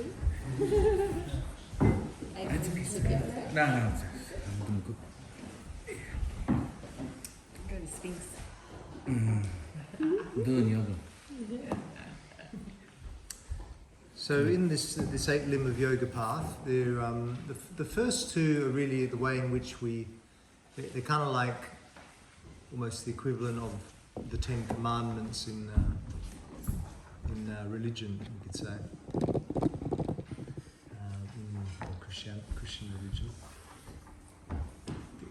too? No. Go to Sphinx. Doing yoga. So in this 8 limb of yoga path, the first 2 are really the way in which they're kind of like almost the equivalent of the 10 commandments in religion, you could say, in Christian religion.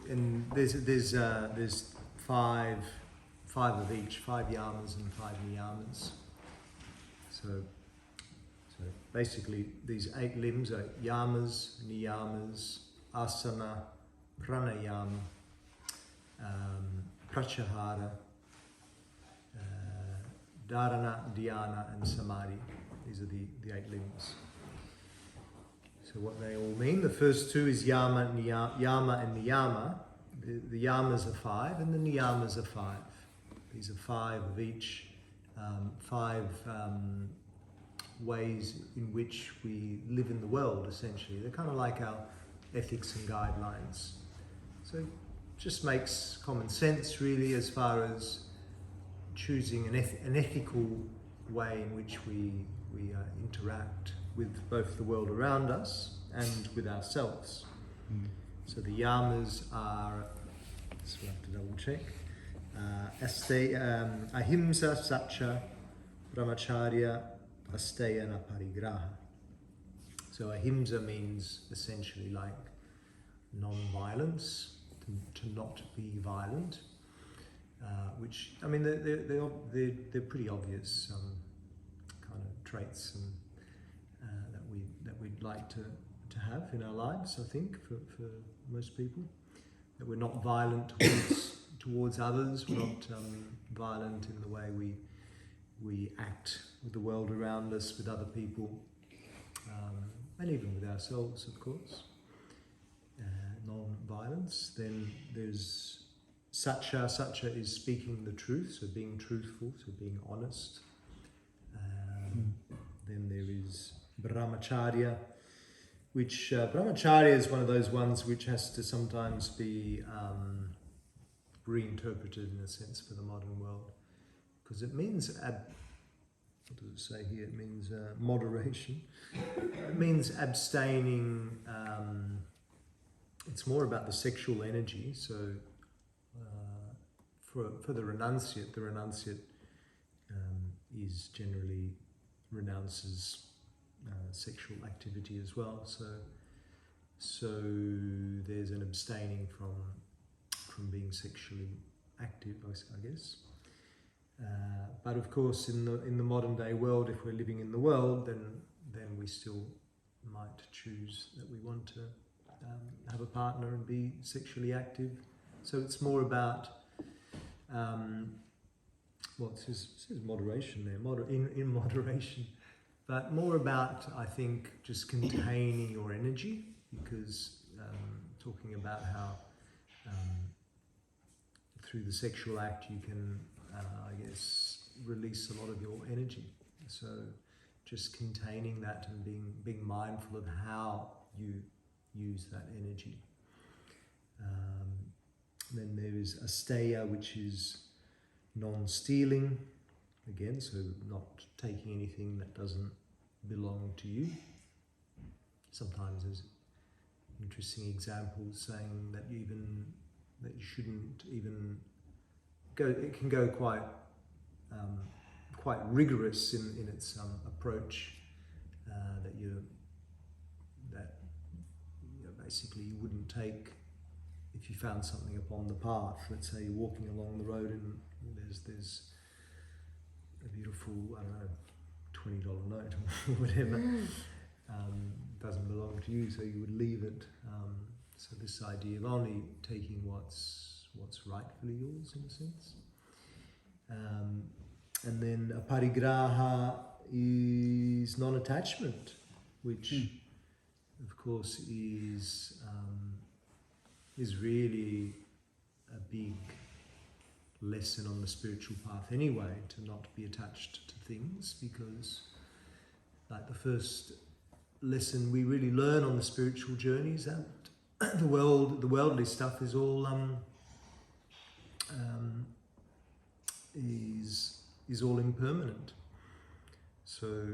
And there's 5 of each, 5 yamas and 5 niyamas. So basically, these 8 limbs are yamas, niyamas, asana, pranayama, pratyahara, dharana, dhyana, and samadhi. These are the 8 limbs. So what they all mean, the first 2 is yama and niyama. The yamas are 5 and the niyamas are 5. These are 5 of each, 5 ways in which we live in the world, essentially. They're kind of like our ethics and guidelines. So it just makes common sense, really, as far as choosing an ethical way in which we interact with both the world around us and with ourselves. So the yamas are, so we have to double check, ahimsa, satcha, brahmacharya, asteya, and aparigraha. So ahimsa means essentially like non-violence, to not be violent, which, I mean, they're pretty obvious kind of traits that we'd like to have in our lives, I think, for most people. That we're not violent towards others, we're not violent in the way we act with the world around us, with other people, and even with ourselves, of course. Non-violence. Then there's satcha. Satcha is speaking the truth, so being truthful, so being honest. Then there is brahmacharya, which brahmacharya is one of those ones which has to sometimes be reinterpreted in a sense for the modern world, because it means what does it say here? It means moderation. It means abstaining. It's more about the sexual energy. So for the renunciate is generally renounces sexual activity as well. So there's an abstaining from being sexually active, I guess. But of course, in the modern day world, if we're living in the world, then we still might choose that we want to have a partner and be sexually active. So it's more about it says moderation there, in moderation, but more about, I think, just containing your energy, because talking about how through the sexual act you can, I guess, release a lot of your energy. So just containing that and being mindful of how you use that energy. Then there is asteya, which is non-stealing, again, so not taking anything that doesn't belong to you. Sometimes there's interesting examples saying that you shouldn't even go. It can go quite rigorous in its approach, basically you wouldn't take, if you found something upon the path. Let's say you're walking along the road and there's a beautiful, I don't know, $20 note or whatever, doesn't belong to you, so you would leave it. So this idea of only taking what's rightfully yours, in a sense. And then aparigraha is non-attachment, which of course is really a big lesson on the spiritual path anyway, to not be attached to things, because like the first lesson we really learn on the spiritual journey is that the worldly stuff is all is all impermanent. So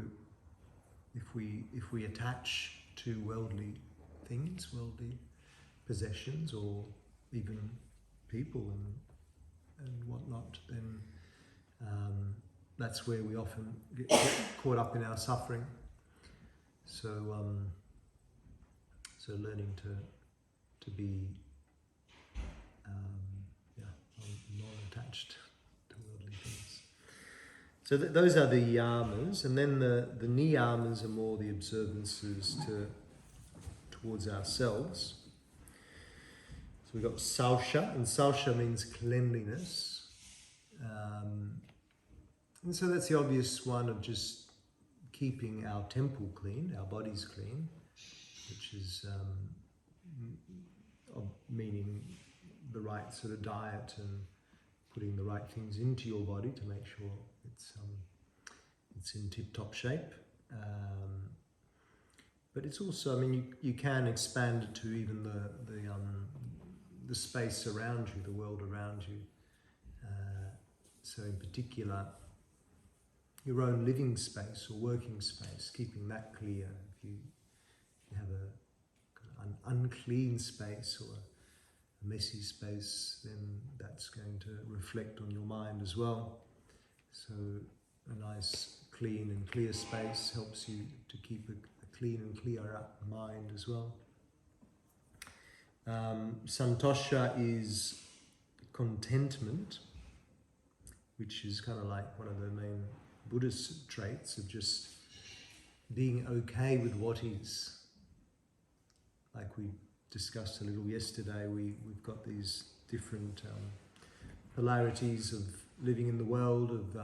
if we attach to worldly things, worldly possessions, or even people and whatnot, then that's where we often get caught up in our suffering. So so learning to be non-attached to worldly things. So those are the yamas, and then the niyamas are more the observances towards ourselves. So we've got sausha, and sausha means cleanliness. And so that's the obvious one of just keeping our temple clean, our bodies clean, which is meaning the right sort of diet and putting the right things into your body to make sure it's in tip-top shape. But it's also, I mean, you can expand it to even the space around you, the world around you. So in particular, your own living space or working space, keeping that clear. If you have an unclean space or a messy space, then that's going to reflect on your mind as well. So a nice clean and clear space helps you to keep a clean and clear mind as well. Santosha is contentment, which is kind of like one of the main Buddhist traits of just being okay with what is. Like we discussed a little yesterday, we've got these different polarities of living in the world of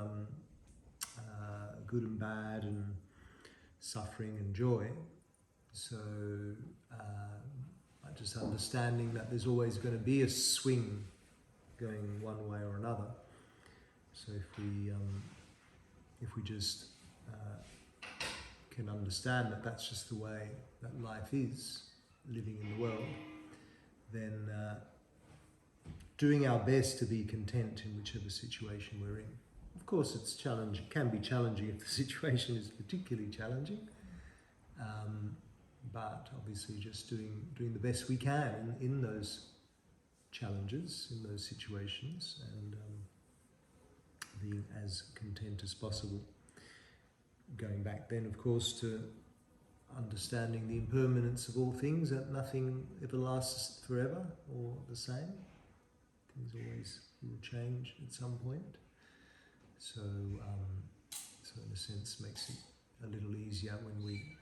good and bad and suffering and joy. So just understanding that there's always going to be a swing going one way or another. So if we just can understand that that's just the way that life is, living in the world, then doing our best to be content in whichever situation we're in. Of course, it's challenging. It can be challenging if the situation is particularly challenging, but obviously just doing the best we can in those challenges, in those situations, and being as content as possible. Going back then, of course, to understanding the impermanence of all things, that nothing ever lasts forever or the same. Things always will change at some point. So in a sense makes it a little easier when we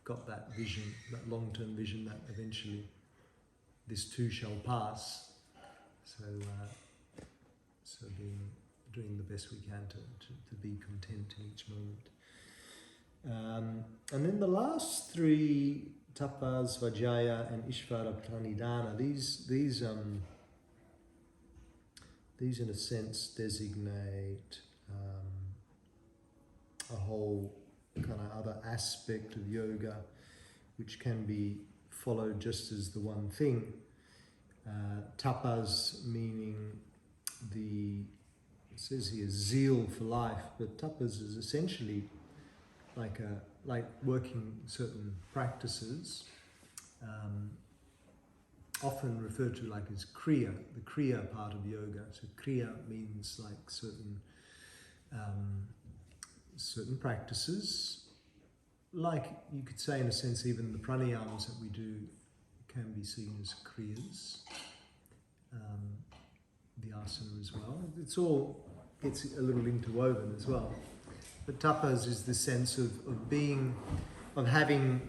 got that vision, that long-term vision that eventually this too shall pass. So doing the best we can to be content in each moment. And then the last three, tapas, vajaya, and ishvara pranidhana, these in a sense designate a whole kind of other aspect of yoga which can be followed just as the one thing. Tapas meaning it says here zeal for life, but tapas is essentially like working certain practices, often referred to like as kriya, the kriya part of yoga. So kriya means like certain practices, like you could say in a sense even the pranayamas that we do can be seen as kriyas, the asana as well. It's all gets a little interwoven as well. But tapas is the sense of having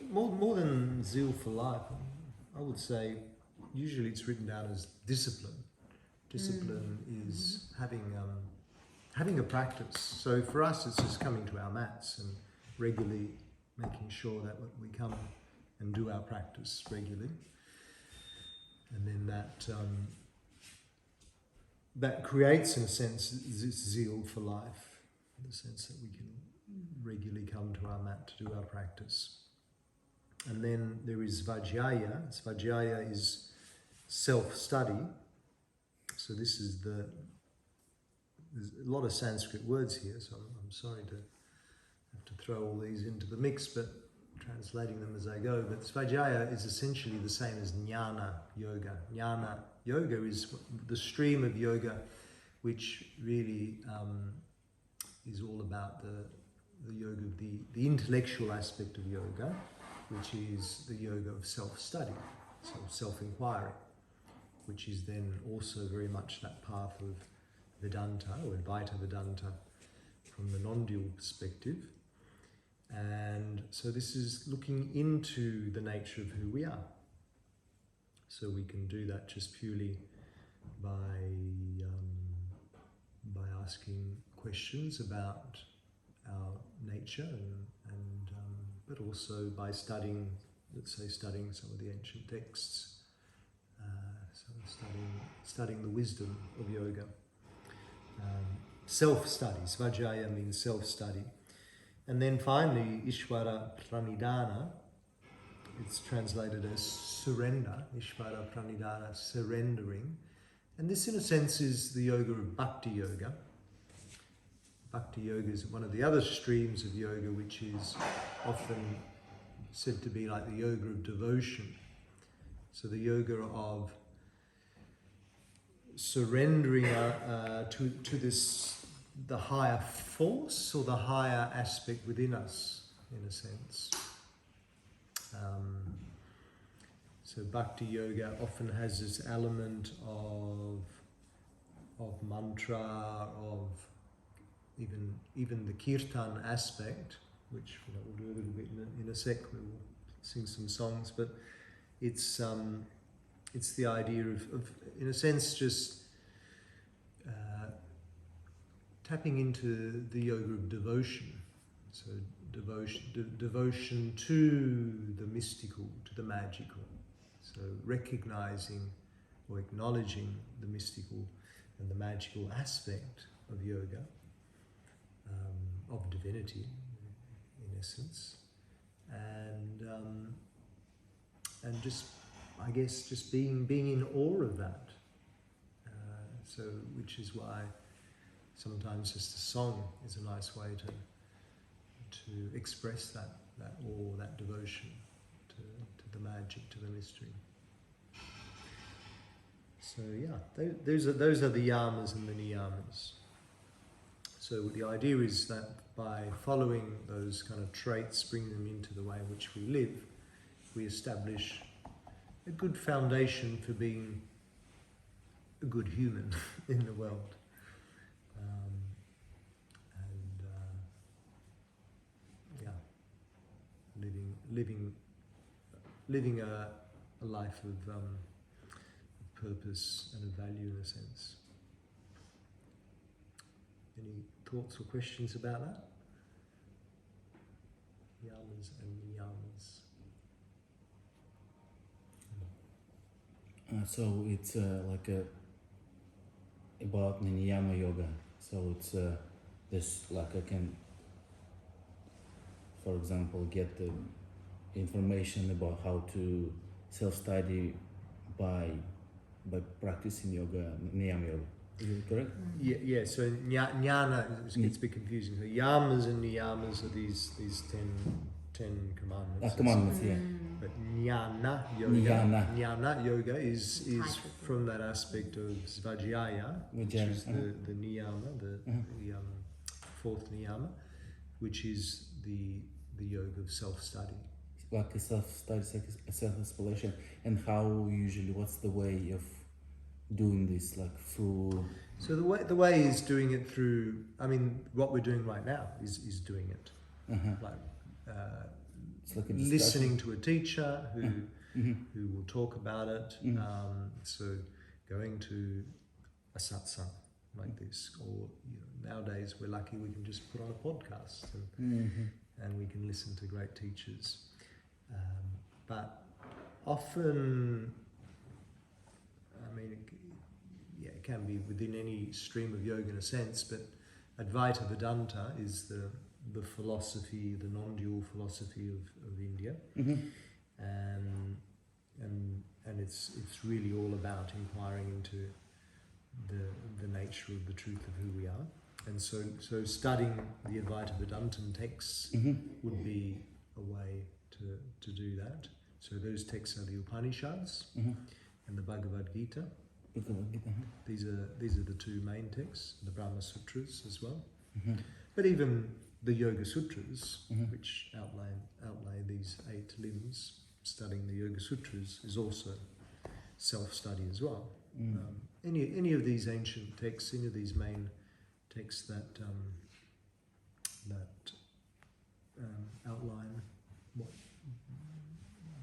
more than zeal for life. I would say usually it's written down as discipline. Discipline is having a practice. So for us it's just coming to our mats and regularly making sure that we come and do our practice regularly. And then that creates in a sense this zeal for life, in the sense that we can regularly come to our mat to do our practice. And then there is Svadhyaya. Svadhyaya is self-study. So this is there's a lot of Sanskrit words here, so I'm sorry to have to throw all these into the mix, but translating them as I go. But Svadhyaya is essentially the same as Jnana Yoga. Jnana Yoga is the stream of yoga which really is all about the yoga of the intellectual aspect of yoga, which is the yoga of self-study, so self-inquiry, which is then also very much that path of Vedanta or Advaita Vedanta from the non-dual perspective. And so this is looking into the nature of who we are. So we can do that just purely by asking questions about our nature, but also by studying, let's say, studying some of the ancient texts, so studying the wisdom of yoga. Self-study, Svadhyaya means self-study. And then finally, Ishvara Pranidhana, it's translated as surrender, Ishvara Pranidhana, surrendering. And this in a sense is the yoga of Bhakti Yoga. Bhakti Yoga is one of the other streams of yoga which is often said to be like the yoga of devotion. So the yoga of surrendering to this, the higher force or the higher aspect within us, in a sense. So Bhakti Yoga often has this element of mantra, of even the kirtan aspect, which we'll do a little bit in a sec. We will sing some songs, but it's the idea of in a sense just tapping into the yoga of devotion. So devotion to the mystical, to the magical. So recognizing or acknowledging the mystical and the magical aspect of yoga, of divinity, in essence, and just, I guess, just being in awe of that. So, which is why sometimes just a song is a nice way to express that awe, that devotion to the magic, to the mystery. So yeah, those are the yamas and the niyamas. So the idea is that by following those kind of traits, bring them into the way in which we live, we establish a good foundation for being a good human in the world. Living a life of purpose and of value, in a sense. Any thoughts or questions about that? Yamas and niyamas. So it's about niyama yoga. So it's this, like, I can, for example, get the information about how to self-study by practicing yoga, niyama yoga. Is it correct? Yeah. So jnana gets a bit confusing. So yamas and niyamas are these 10 commandments. Commandments, yeah. But jnana yoga is from that aspect of svadhyaya, which is the niyama, the fourth niyama, which is the yoga of self-study. Like a self-study, a self-exploration, and how usually, what's the way of doing this, like through? So the way is doing it through, I mean, what we're doing right now is doing it. It's like a listening to a teacher who will talk about it. So going to a satsang like this, or nowadays we're lucky we can just put on a podcast and we can listen to great teachers. But often, I mean, it can be within any stream of yoga in a sense, but Advaita Vedanta is the philosophy, the non-dual philosophy of India, and it's really all about inquiring into the nature of the truth of who we are. And so studying the Advaita Vedantam texts would be a way to do that. So those texts are the Upanishads and the Bhagavad Gita. These are the two main texts, the Brahma Sutras as well. But even the Yoga Sutras, which outlay these 8 limbs, studying the Yoga Sutras is also self-study as well. Any of these ancient texts, any of these main texts that outline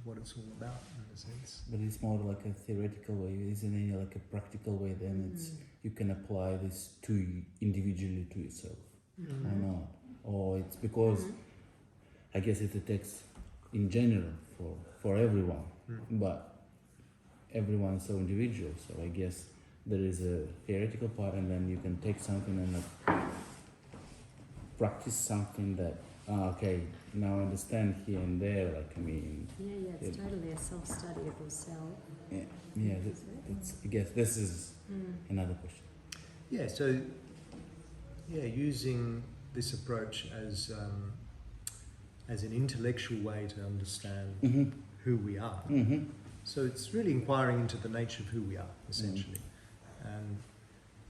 what it's all about, in a sense. But it's more like a theoretical way, isn't it? Like a practical way. Then it's you can apply this to individually to yourself, or not, or it's because I guess it's a text in general for everyone, but everyone's so individual. So I guess there is a theoretical part, and then you can take something and practice something that okay, now I understand here and there. Like I mean, it's totally a self-study of yourself. I guess this is another question. Yeah. So using this approach as an intellectual way to understand who we are. So it's really inquiring into the nature of who we are, essentially,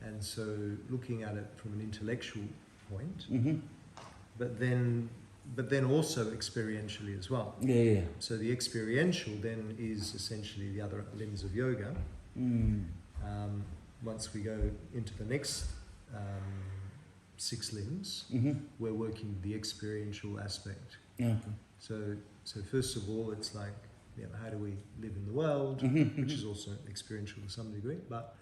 and so looking at it from an intellectual point, but then also experientially as well. So the experiential then is essentially the other limbs of yoga. Once we go into the next 6 limbs, we're working the experiential aspect. So first of all, it's like, how do we live in the world, which is also experiential to some degree, but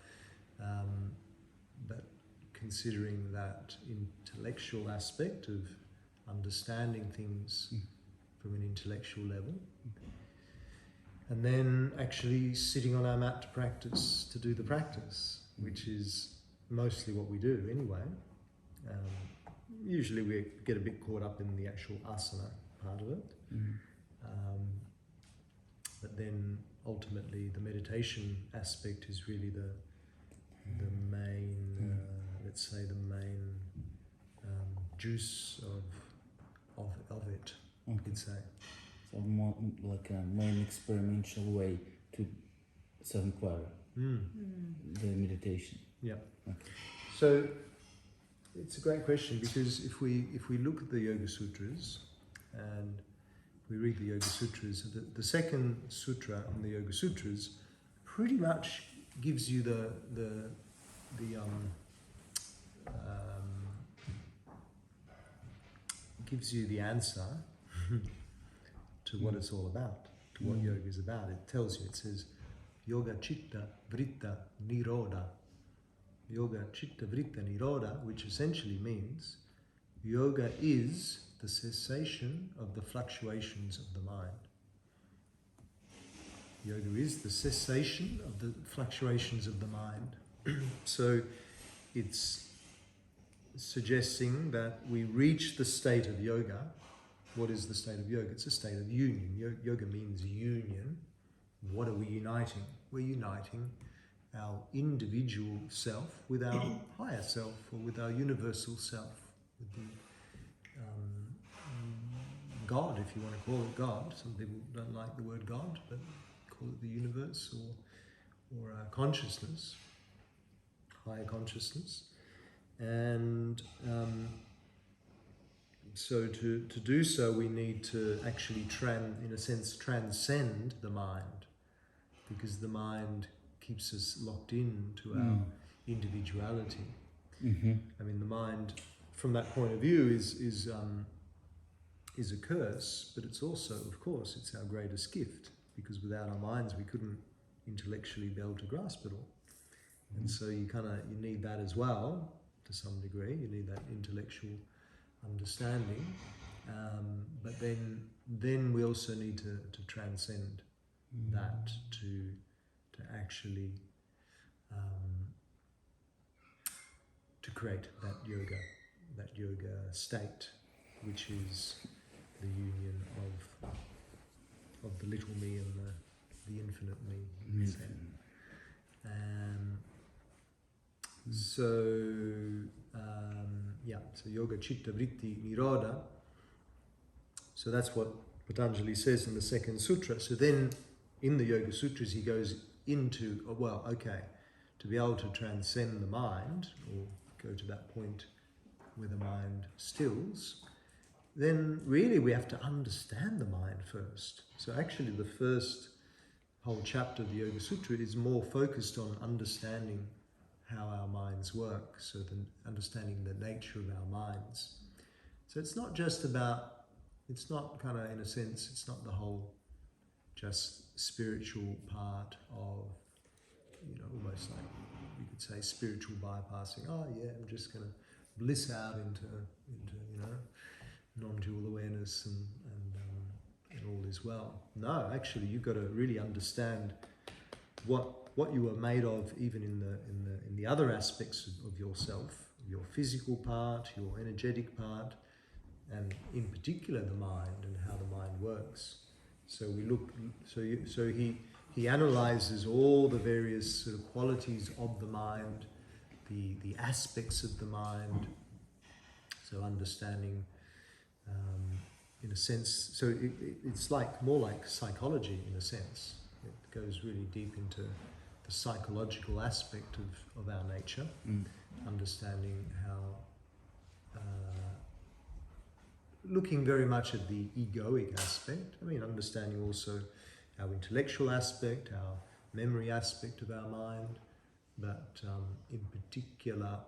considering that intellectual aspect of understanding things from an intellectual level, and then actually sitting on our mat to practice, to do the practice, which is mostly what we do anyway. Usually we get a bit caught up in the actual asana part of it. But then ultimately the meditation aspect is really the main, let's say the main juice of it, you could say. So more like a main experimental way to self-inquiry, the meditation. Yeah. Okay. So it's a great question, because if we look at the Yoga Sutras and we read the Yoga Sutras, the second sutra in the Yoga Sutras pretty much gives you gives you the answer to what it's all about, to what yoga is about. It tells you, it says, Yoga Chitta Vritta Nirodha. Yoga Chitta Vritta Nirodha, which essentially means yoga is the cessation of the fluctuations of the mind. Yoga is the cessation of the fluctuations of the mind. So it's suggesting that we reach the state of yoga. What is the state of yoga? It's a state of union. Yoga means union. What are we uniting? We're uniting our individual self with our higher self, or with our universal self, with the God, if you want to call it God. Some people don't like the word God, but call it the universe, or consciousness, higher consciousness. And so to do so, we need to actually, in a sense, transcend the mind, because the mind keeps us locked in to our individuality. I mean, the mind, from that point of view, is a curse, but it's also, of course, it's our greatest gift, because without our minds we couldn't intellectually be able to grasp it all. And so you need that as well, to some degree. You need that intellectual understanding, but then we also need to transcend that to actually to create that yoga state. which is the union of the little me and the infinite me. You could say. So yoga chitta vritti nirodha. So that's what Patanjali says in the second sutra. So then in the Yoga Sutras he goes into, to be able to transcend the mind, or go to that point where the mind stills, then really we have to understand the mind first. So actually the first whole chapter of the Yoga Sutra is more focused on understanding how our minds work, so understanding the nature of our minds. So it's not just about, it's not kind of, in a sense, it's not the whole just spiritual part of, almost like you could say spiritual bypassing. Oh yeah, I'm just going to bliss out into non-dual awareness and all is well. No, actually, you've got to really understand what you are made of, even in the other aspects of yourself, your physical part, your energetic part, and in particular the mind and how the mind works. So we look. So he analyzes all the various sort of qualities of the mind, the aspects of the mind. So understanding, in a sense, so it's like more like psychology in a sense. It goes really deep into the psychological aspect of our nature, understanding how. Looking very much at the egoic aspect, understanding also our intellectual aspect, our memory aspect of our mind, but in particular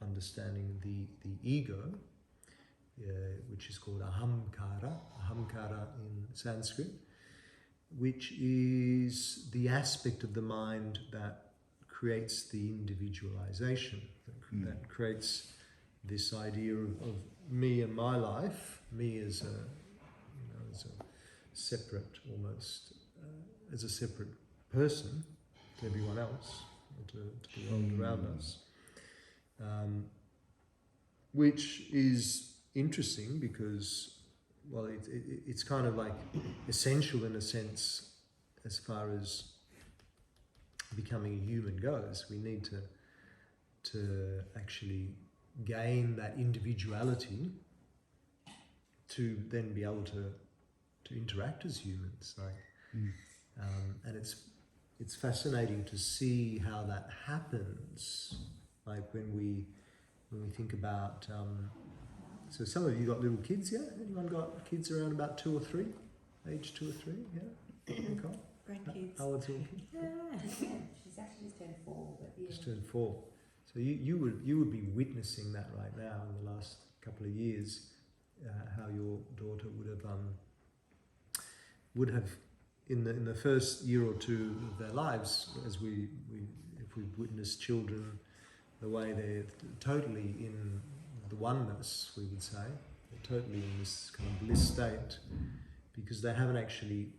understanding the ego, which is called ahamkara in Sanskrit, which is the aspect of the mind that creates the individualization, that creates this idea of me and my life, me as a separate, almost as a separate person to everyone else, to the world around us, which is interesting because, well, it's kind of like essential in a sense as far as becoming a human goes. We need to actually gain that individuality to then be able to interact as humans, and it's fascinating to see how that happens. Like when we think about, so some of you got little kids, yeah? Anyone got kids around about 2 or 3, age 2 or 3? Yeah, Nicole? Grandkids. How old's your kid? She's actually just turned 4, but yeah. Just turned 4. So you would be witnessing that right now in the last couple of years, how your daughter would have in the first year or two of their lives, as if we've witnessed children, the way they're totally in the oneness, we would say, they're totally in this kind of bliss state, because they haven't actually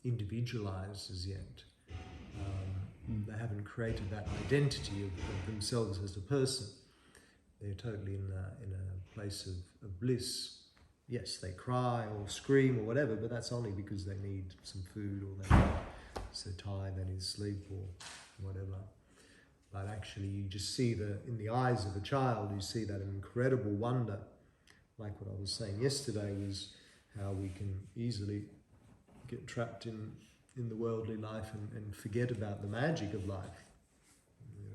individualized as yet. They haven't created that identity of themselves as a person. They're totally in a place of bliss. Yes, they cry or scream or whatever, but that's only because they need some food, or they're so tired they need sleep or whatever. But actually you just see in the eyes of a child, you see that incredible wonder. Like what I was saying yesterday was how we can easily get trapped in the worldly life and forget about the magic of life,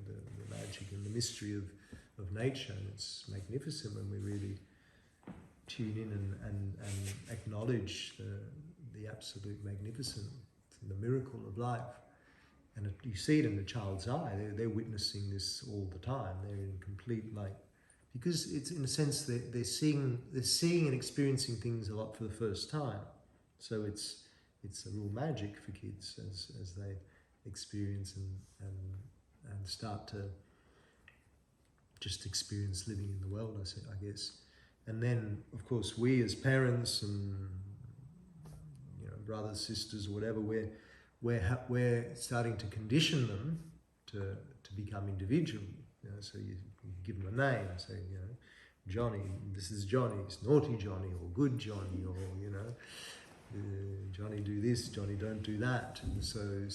the magic and the mystery of nature. And it's magnificent when we really tune in and acknowledge the absolute magnificence and the miracle of life. And you see it in the child's eye. They're witnessing this all the time. They're in complete, because it's in a sense they're seeing and experiencing things a lot for the first time. So it's a real magic for kids as they experience and start to just experience living in the world, I guess. And then, of course, we as parents and brothers, sisters, or whatever, we're starting to condition them to become individual. So you give them a name. So Johnny, this is Johnny, it's naughty Johnny, or good Johnny, or, you know, Johnny do this, Johnny don't do that. And so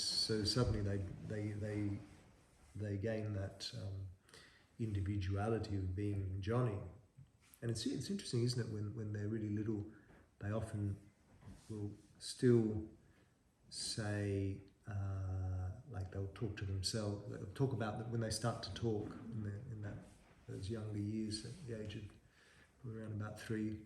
suddenly they gain that individuality of being Johnny. And it's interesting, isn't it, when they're really little, they often will still say, like they'll talk to themselves, they'll talk about that when they start to talk in those younger years, at the age of around about 3,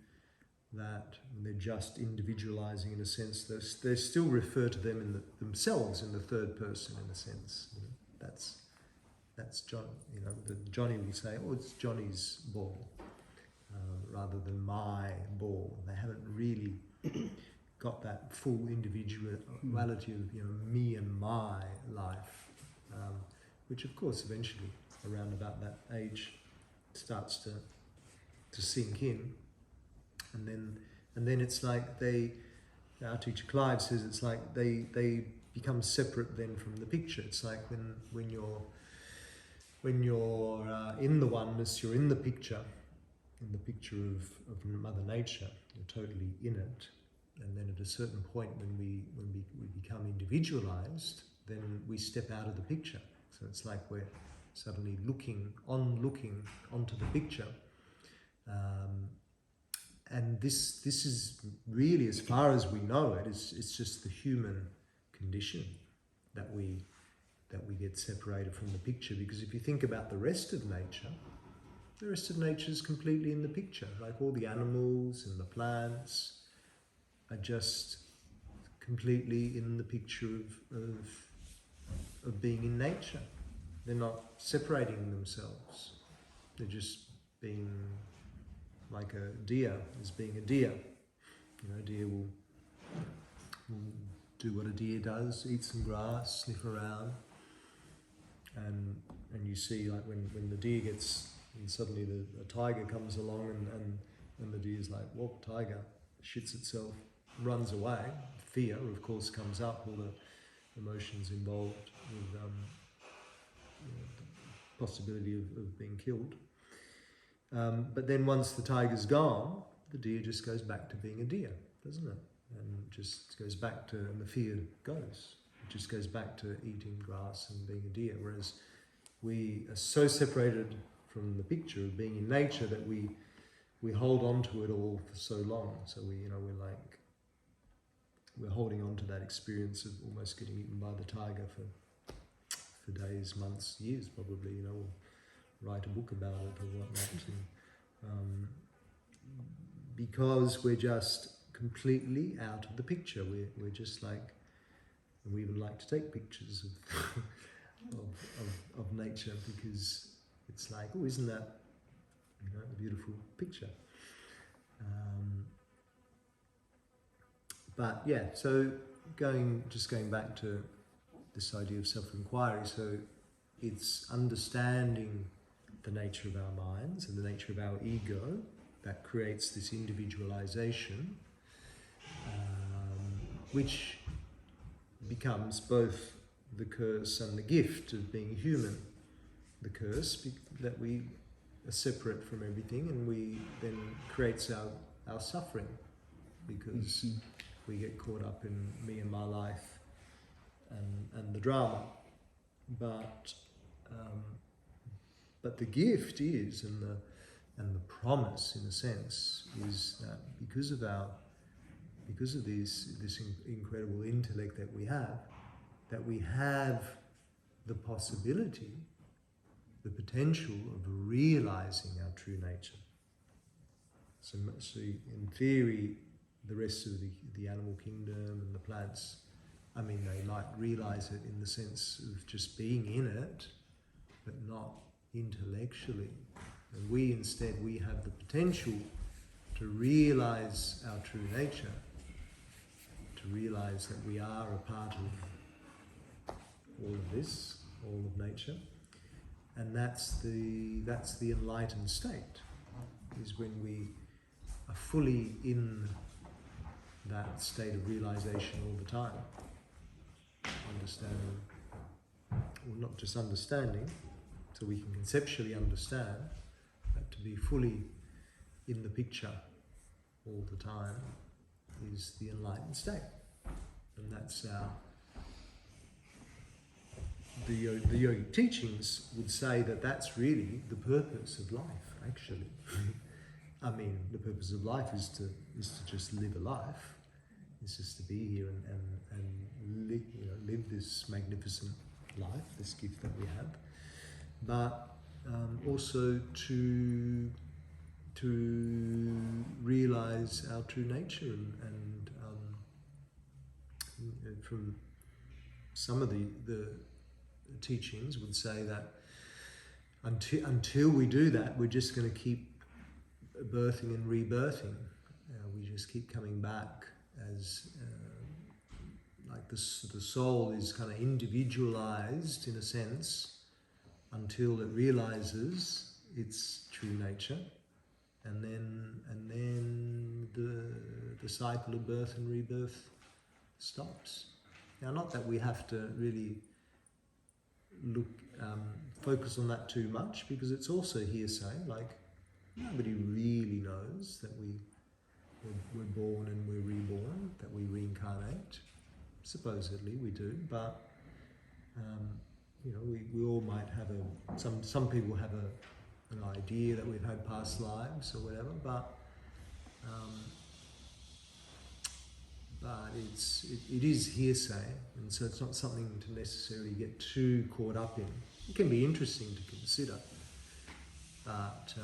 that when they're just individualizing in a sense, they still refer to them themselves in the third person in a sense. You know, that's John. You know, Johnny will say, "Oh, it's Johnny's ball," rather than my ball. They haven't really got that full individuality of, you know, me and my life, which of course eventually around about that age starts to sink in, and then it's like our teacher Clive says it's like they become separate then from the picture. It's like when you're in the oneness, you're in the picture of Mother Nature, you're totally in it. And then at a certain point when we become individualized, then we step out of the picture. So it's like we're suddenly looking onto the picture. And this is really, as far as we know it, it's just the human condition that we get separated from the picture. Because if you think about the rest of nature is completely in the picture. Like all the animals and the plants are just completely in the picture of being in nature. They're not separating themselves. They're just being like a deer is being a deer. You know, a deer will do what a deer does, eat some grass, sniff around, and you see like when the deer gets, and suddenly a tiger comes along and the deer's like, whoa, tiger, shits itself, runs away. Fear, of course, comes up, all the emotions involved with you know, the possibility of being killed. But then once the tiger's gone, the deer just goes back to being a deer, doesn't it? And just goes back to, and the fear goes. It just goes back to eating grass and being a deer. Whereas we are so separated from the picture of being in nature that we hold on to it all for so long. So we're holding on to that experience of almost getting eaten by the tiger for days, months, years probably, you know, or write a book about it or whatnot. And, because we're just completely out of the picture. We're just like, and we even like to take pictures of nature because it's like, oh, isn't that, you know, a beautiful picture? But yeah, so going back to this idea of self-inquiry, so it's understanding the nature of our minds and the nature of our ego that creates this individualization, which becomes both the curse and the gift of being human. The curse that we are separate from everything, and we then creates our suffering because we get caught up in me and my life and the drama. But the gift is, and the promise, in a sense, is that because of this incredible intellect that we have the possibility, the potential of realizing our true nature. So in theory, the rest of the animal kingdom and the plants, I mean, they might realize it in the sense of just being in it, but not intellectually. And we have the potential to realize our true nature, to realize that we are a part of all of this, all of nature. And that's the enlightened state, is when we are fully in that state of realization all the time. Understanding, or not just understanding, so we can conceptually understand, but to be fully in the picture all the time is the enlightened state. And that's the yogic teachings would say that that's really the purpose of life, actually. I mean, the purpose of life is to just live a life. It's just to be here and live this magnificent life, this gift that we have. But also to realize our true nature and from some of the teachings would say that until we do that, we're just going to keep birthing and rebirthing. We just keep coming back as like the soul is kind of individualized in a sense until it realizes its true nature, and then the cycle of birth and rebirth stops. Now, not that we have to really focus on that too much, because it's also hearsay. Like, nobody really knows that we're born and we're reborn, that we reincarnate. Supposedly we do, but we all might have some people have an idea that we've had past lives or whatever, but it is hearsay, and so it's not something to necessarily get too caught up in. It can be interesting to consider, but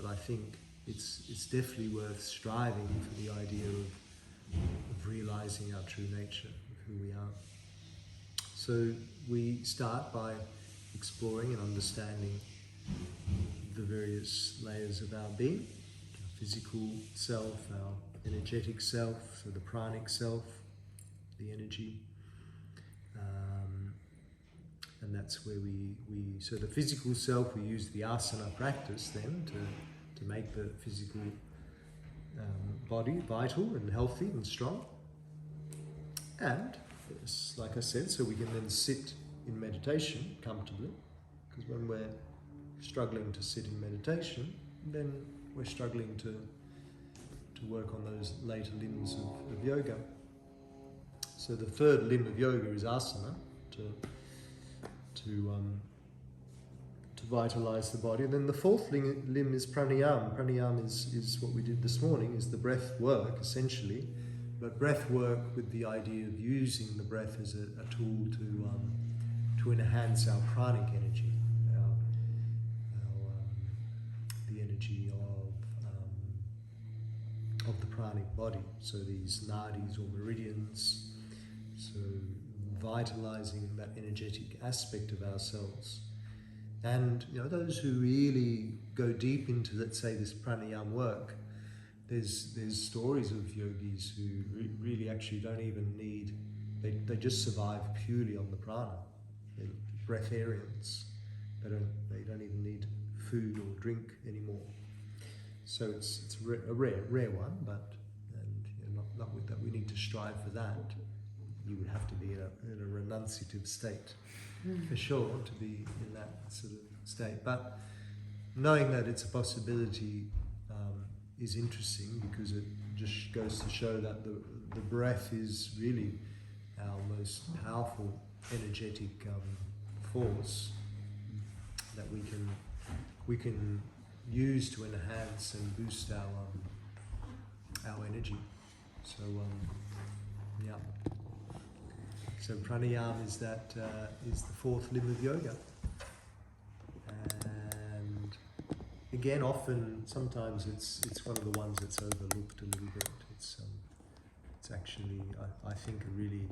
I think it's definitely worth striving for the idea of realizing our true nature of who we are. So we start by exploring and understanding the various layers of our being: our physical self, our energetic self, so the pranic self, the energy, and that's where so the physical self, we use the asana practice then to make the physical body vital and healthy and strong. And like I said, so we can then sit in meditation comfortably, because when we're struggling to sit in meditation, then we're struggling to work on those later limbs of yoga. So the third limb of yoga is asana, to vitalize the body. And then the fourth limb is pranayama. Pranayama is what we did this morning, is the breath work essentially, but breath work with the idea of using the breath as a tool to enhance our pranic energy, the energy of the pranic body. So these nadis or meridians, so vitalizing that energetic aspect of ourselves. And those who really go deep into, let's say, this pranayama work, there's stories of yogis who really actually don't even need, they just survive purely on the prana. They're breatharians. They don't even need food or drink anymore. So it's a rare one, but not with that we need to strive for that. You would have to be in a renunciative state, for sure, to be in that sort of state. But knowing that it's a possibility is interesting, because it just goes to show that the breath is really our most powerful energetic force that we can use to enhance and boost our energy. So yeah. So pranayama is the fourth limb of yoga, and again, sometimes it's one of the ones that's overlooked a little bit. It's actually I think a really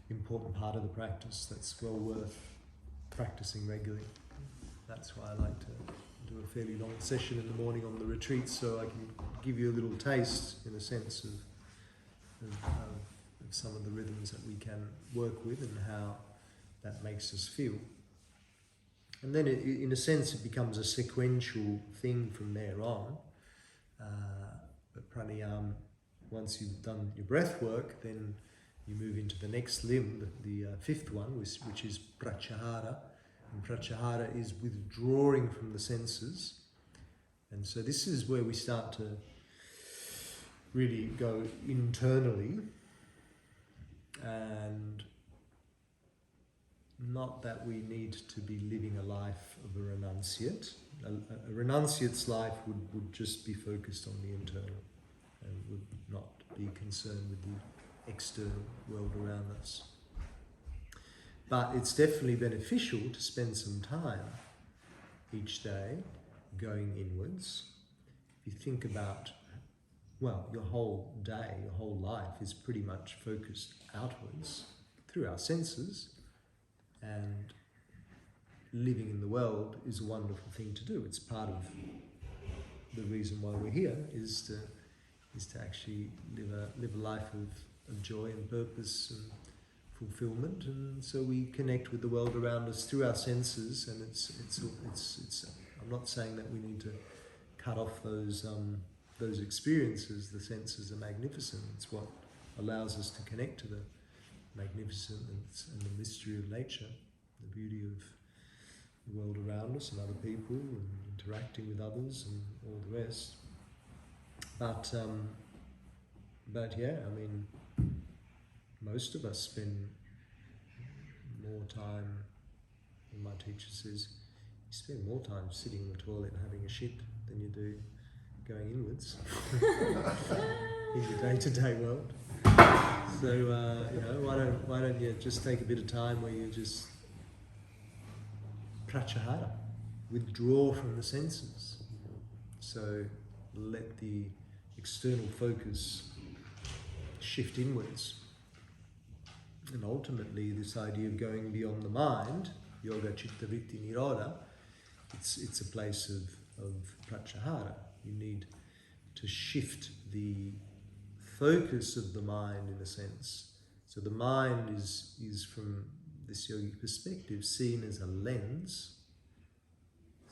important part of the practice that's well worth practicing regularly. That's why I like to do a fairly long session in the morning on the retreat, so I can give you a little taste, in a sense, of some of the rhythms that we can work with and how that makes us feel. And then in a sense it becomes a sequential thing from there on. But pranayama, once you've done your breath work, then you move into the next limb, the fifth one, which is pratyahara. And pratyahara is withdrawing from the senses And so this is where we start to really go internally, and not that we need to be living a life of a renunciate. A renunciate's life would just be focused on the internal and would not be concerned with the external world around us. But it's definitely beneficial to spend some time each day going inwards. If you think about, well, your whole day, your whole life is pretty much focused outwards through our senses, and living in the world is a wonderful thing to do. It's part of the reason why we're here, is to actually live a life of joy and purpose and fulfillment. And so we connect with the world around us through our senses, and it's I'm not saying that we need to cut off those experiences. The senses are magnificent. It's what allows us to connect to the magnificence and the mystery of nature, the beauty of the world around us and other people and interacting with others and all the rest. But yeah, I mean, most of us spend more time, and my teacher says, you spend more time sitting in the toilet and having a shit than you do going inwards in your day-to-day world. So, why don't you just take a bit of time where you just pratyahara, withdraw from the senses. So let the external focus shift inwards. And ultimately, this idea of going beyond the mind, yoga chitta vritti nirodha, it's a place of pratyahara. You need to shift the focus of the mind, in a sense. So the mind is from this yogic perspective seen as a lens.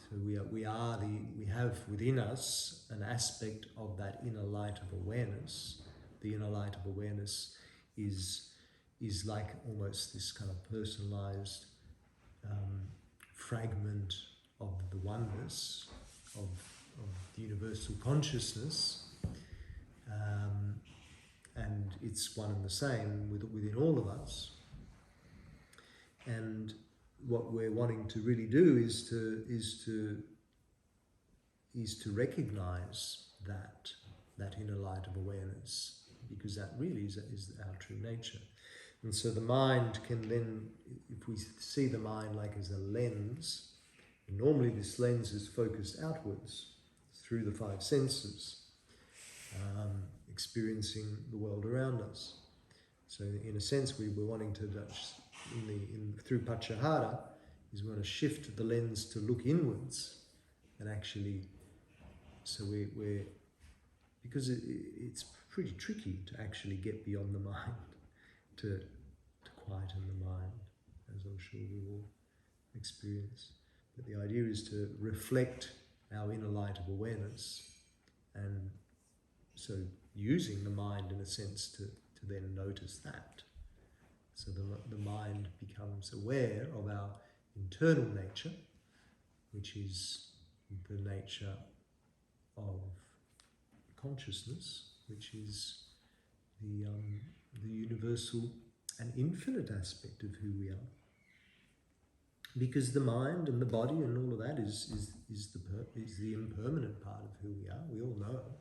So we have within us an aspect of that inner light of awareness. The inner light of awareness is like almost this kind of personalized fragment of the oneness of the universal consciousness, and it's one and the same within all of us. And what we're wanting to really do is to recognize that inner light of awareness, because that really is our true nature. And so the mind can then, if we see the mind like as a lens, and normally this lens is focused outwards through the five senses, experiencing the world around us. So in a sense, we're wanting to through pratyahara, is we want to shift the lens to look inwards, and actually, so we're because it's pretty tricky to actually get beyond the mind, to quieten the mind, as I'm sure we all experience. But the idea is to reflect our inner light of awareness, and so using the mind in a sense to then notice that. So the mind becomes aware of our internal nature, which is the nature of consciousness, which is the universal and infinite aspect of who we are. Because the mind and the body and all of that is the impermanent part of who we are. We all know it.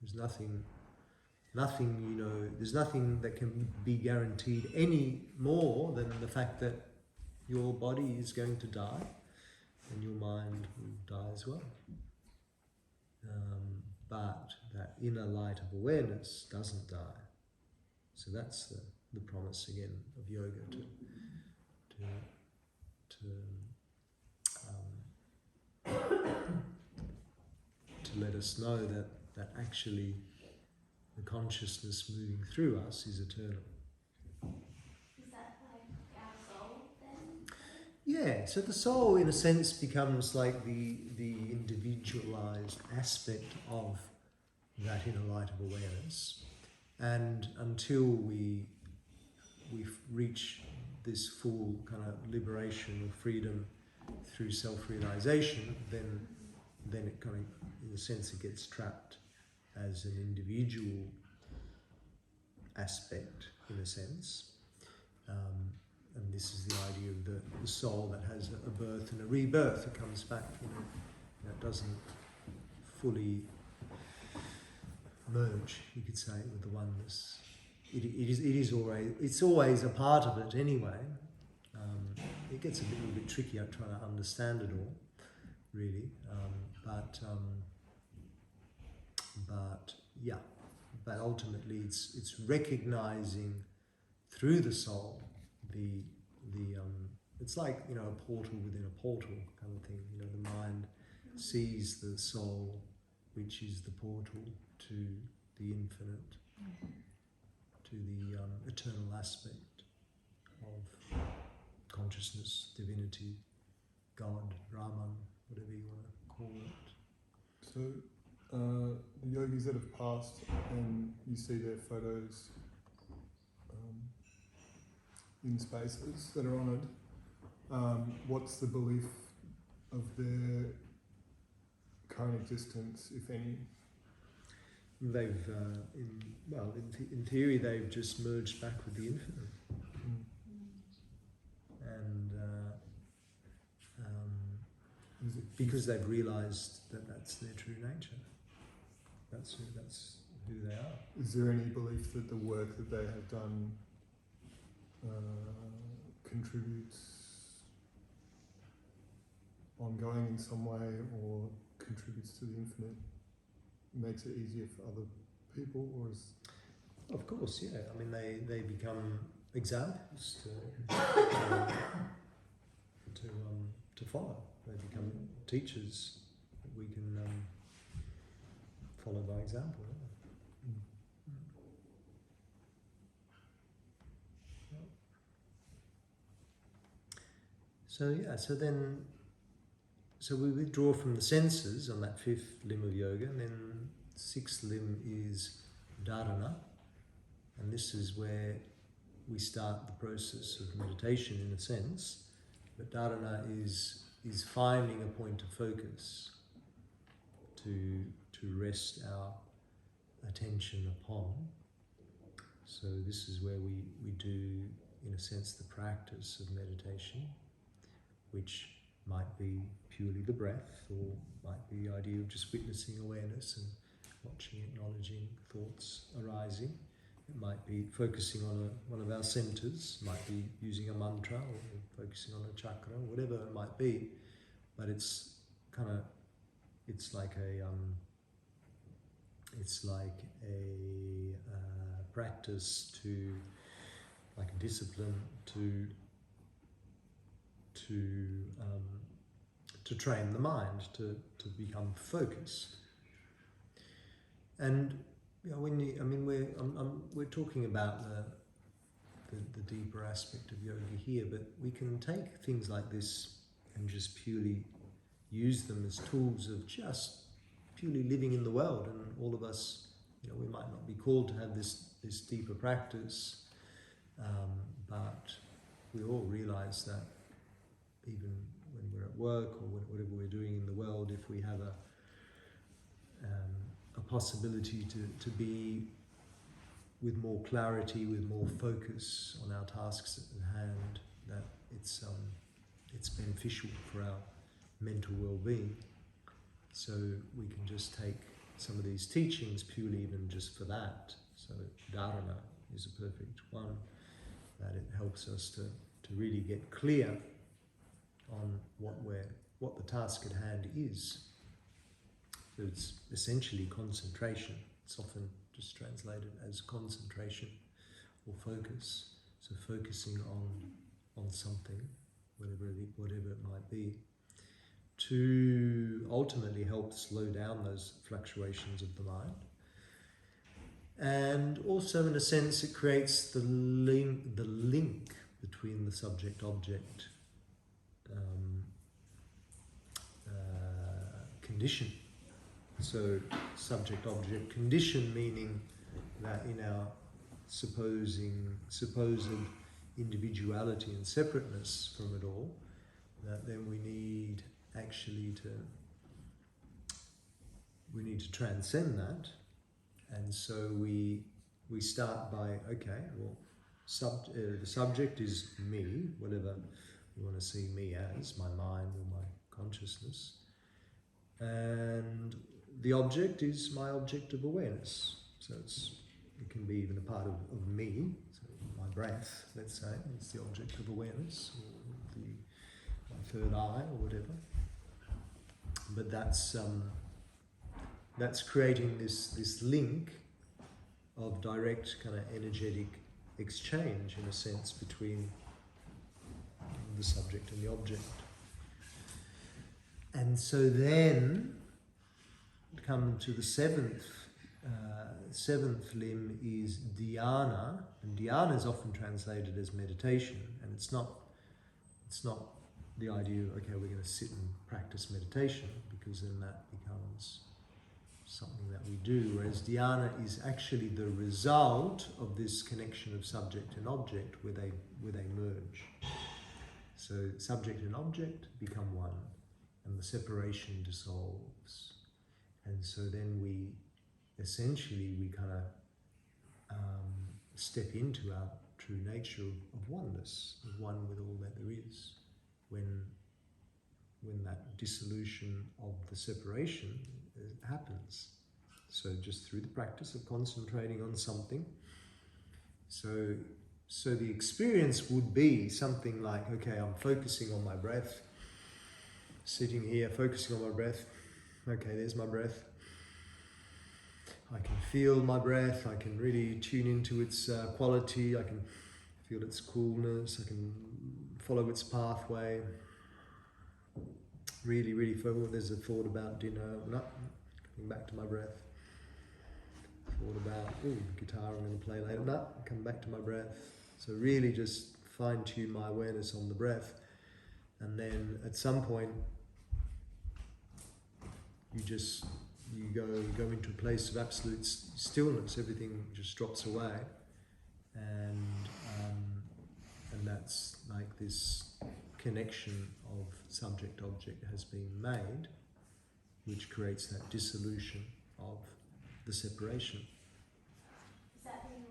There's nothing, there's nothing that can be guaranteed any more than the fact that your body is going to die and your mind will die as well. But that inner light of awareness doesn't die. So that's the promise again of yoga, to let us know that actually the consciousness moving through us is eternal. Is that like our soul then? Yeah, so the soul in a sense becomes like the individualized aspect of that inner light of awareness. And until we reach this full kind of liberation or freedom through self-realization, then then it kind of, in a sense, it gets trapped as an individual aspect, in a sense. And this is the idea of the soul that has a birth and a rebirth. It comes back, and it doesn't fully merge, you could say, with the oneness. It's always a part of it anyway. It gets a little bit tricky. I'm trying to understand it all, really. But ultimately, it's recognizing through the soul it's like, a portal within a portal kind of thing. The mind sees the soul, which is the portal to the infinite, to the eternal aspect of consciousness, divinity, God, Brahman, whatever you want to call it. So the yogis that have passed and you see their photos in spaces that are honoured, what's the belief of their current existence, if any? They've, in theory, they've just merged back with the infinite. And because they've realised that that's their true nature. That's who they are. Is there any belief that the work that they have done contributes ongoing in some way, or contributes to the infinite, makes it easier for other people, or is... Of course, yeah. I mean, they become examples to follow. They become teachers that we can follow by example. So we withdraw from the senses on that fifth limb of yoga, and then sixth limb is dharana, and this is where we start the process of meditation in a sense. But dharana is finding a point of focus to rest our attention upon. So this is where we do, in a sense, the practice of meditation, which might be purely the breath, or might be the idea of just witnessing awareness and watching, acknowledging thoughts arising. It might be focusing on one of our centers, might be using a mantra, or focusing on a chakra, or whatever it might be. But it's like a practice like a discipline to train the mind to become focused. And we're talking about the deeper aspect of yoga here, but we can take things like this and just purely use them as tools of just purely living in the world. And all of us, we might not be called to have this deeper practice, but we all realize that even when we're at work or whatever we're doing in the world, if we have a possibility to be with more clarity, with more focus on our tasks at hand, that it's beneficial for our mental well-being. So we can just take some of these teachings purely even just for that. So dharana is a perfect one, that it helps us to really get clear on what the task at hand is. So it's essentially concentration. It's often just translated as concentration or focus. So focusing on something, whatever it might be, to ultimately help slow down those fluctuations of the mind. And also, in a sense, it creates the link between the subject-object condition. So subject-object condition, meaning that in our supposed individuality and separateness from it all, that then we need actually we need to transcend that, and so we start by, okay, well, the subject is me, whatever you want to see me as, my mind or my consciousness, and the object is my object of awareness. So it can be even a part of me. So my breath, let's say, is the object of awareness, or my third eye, or whatever. But that's creating this link of direct kind of energetic exchange, in a sense, between the subject and the object. And so then come to the seventh limb is dhyana, and dhyana is often translated as meditation, and it's not the idea of, okay, we're going to sit and practice meditation, because then that becomes something that we do, whereas dhyana is actually the result of this connection of subject and object where they merge. So subject and object become one, and the separation dissolves. And so then we kind of step into our true nature of oneness, of one with all that there is, when that dissolution of the separation happens. So just through the practice of concentrating on something. So the experience would be something like, okay, I'm focusing on my breath, sitting here, focusing on my breath. Okay, there's my breath. I can feel my breath. I can really tune into its quality. I can feel its coolness. I can follow its pathway. Really, really focus. There's a thought about dinner. No, coming back to my breath. Thought about, guitar I'm going to play later. No, come back to my breath. So really just fine-tune my awareness on the breath. And then at some point, you go into a place of absolute stillness. Everything just drops away, and that's like this connection of subject-object has been made, which creates that dissolution of the separation. Is that being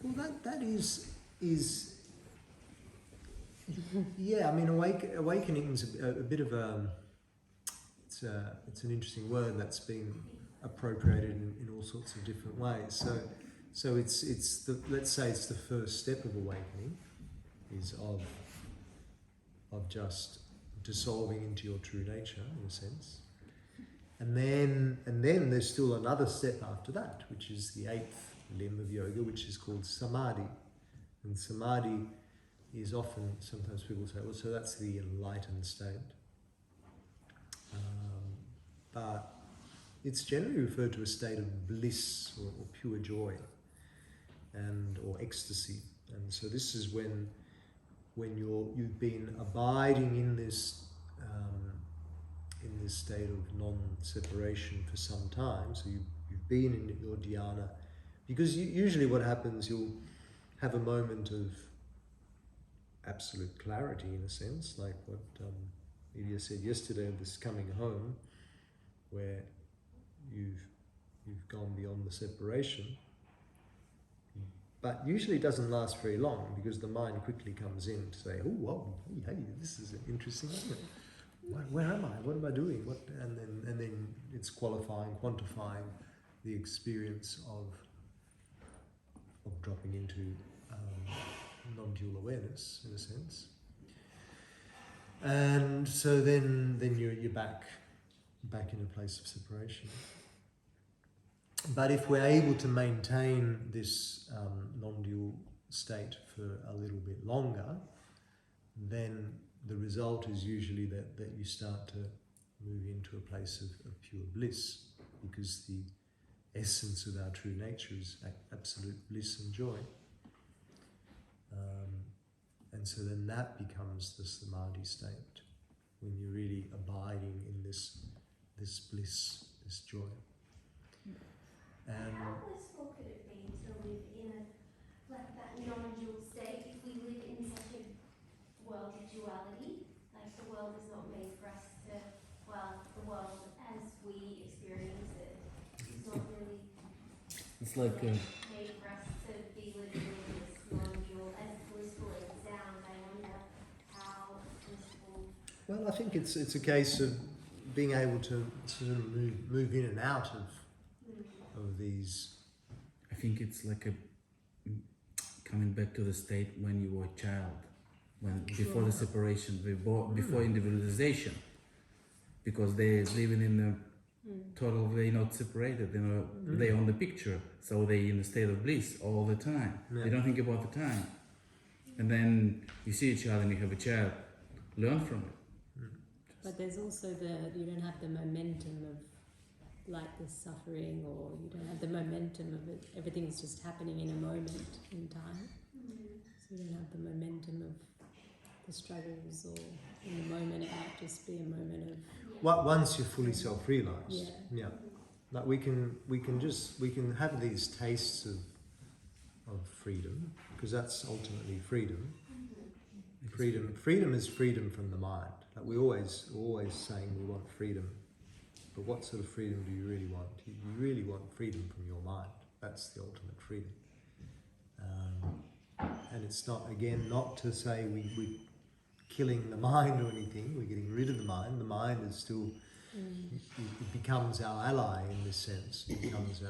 awakening? Well, that is yeah. I mean, awakening is a bit of a. It's an interesting word that's been appropriated in all sorts of different ways. So it's let's say it's the first step of awakening, is of just dissolving into your true nature, in a sense. And then there's still another step after that, which is the eighth limb of yoga, which is called samadhi. And samadhi is often, sometimes people say, well, so that's the enlightened state. But it's generally referred to a state of bliss or pure joy, or ecstasy. And so this is when you've been abiding in this state of non-separation for some time. So you've been in your dhyana, because usually what happens, you'll have a moment of absolute clarity, in a sense, like what Lydia said yesterday of this coming home, where you've gone beyond the separation. But usually it doesn't last very long, because the mind quickly comes in to say, oh, whoa, hey, this is interesting, isn't it? Where am I? What am I doing? And then it's quantifying the experience of dropping into non-dual awareness, in a sense. And so then you're back in a place of separation. But if we're able to maintain this non-dual state for a little bit longer, then the result is usually that you start to move into a place of pure bliss, because the essence of our true nature is absolute bliss and joy. And so then that becomes the samadhi state, when you're really abiding in this bliss, this joy. And how blissful could it be to live in that non-dual state if we live in such a world of duality? Like, the world is not made for us to, the world as we it's like a, made for us to be living in this non-dual, as blissful as it sounds. I wonder how blissful. Well, I think it's a case of being able to sort of move in and out of these. I think it's like a coming back to the state when you were a child, when before the separation, before individualization, because they're living in a total way not separated. They're on the picture, so they're in a state of bliss all the time. Yeah. They don't think about the time, and then you see a child and you have a child, learn from it. But there's also you don't have the momentum of like the suffering, or you don't have the momentum of it. Everything's just happening in a moment in time. So you don't have the momentum of the struggles, or in the moment it might just be a moment of Once you're fully self-realized, yeah. Like we can have these tastes of freedom, because that's ultimately freedom. Freedom is freedom from the mind. Like we always saying we want freedom, but what sort of freedom do you really want? You really want freedom from your mind. That's the ultimate freedom. And it's not to say we're killing the mind or anything. We're getting rid of the mind. The mind is still, it becomes our ally in this sense. It becomes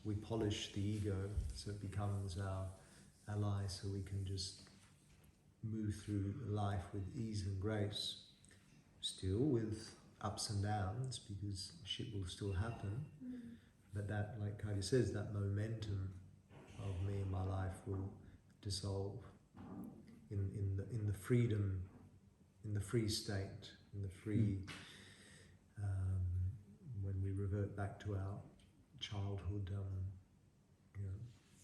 we polish the ego, so it becomes our ally, so we can just move through life with ease and grace, still with ups and downs, because shit will still happen. But that, like Cody says, that momentum of me and my life will dissolve in the freedom, in the free state, in the free when we revert back to our childhood,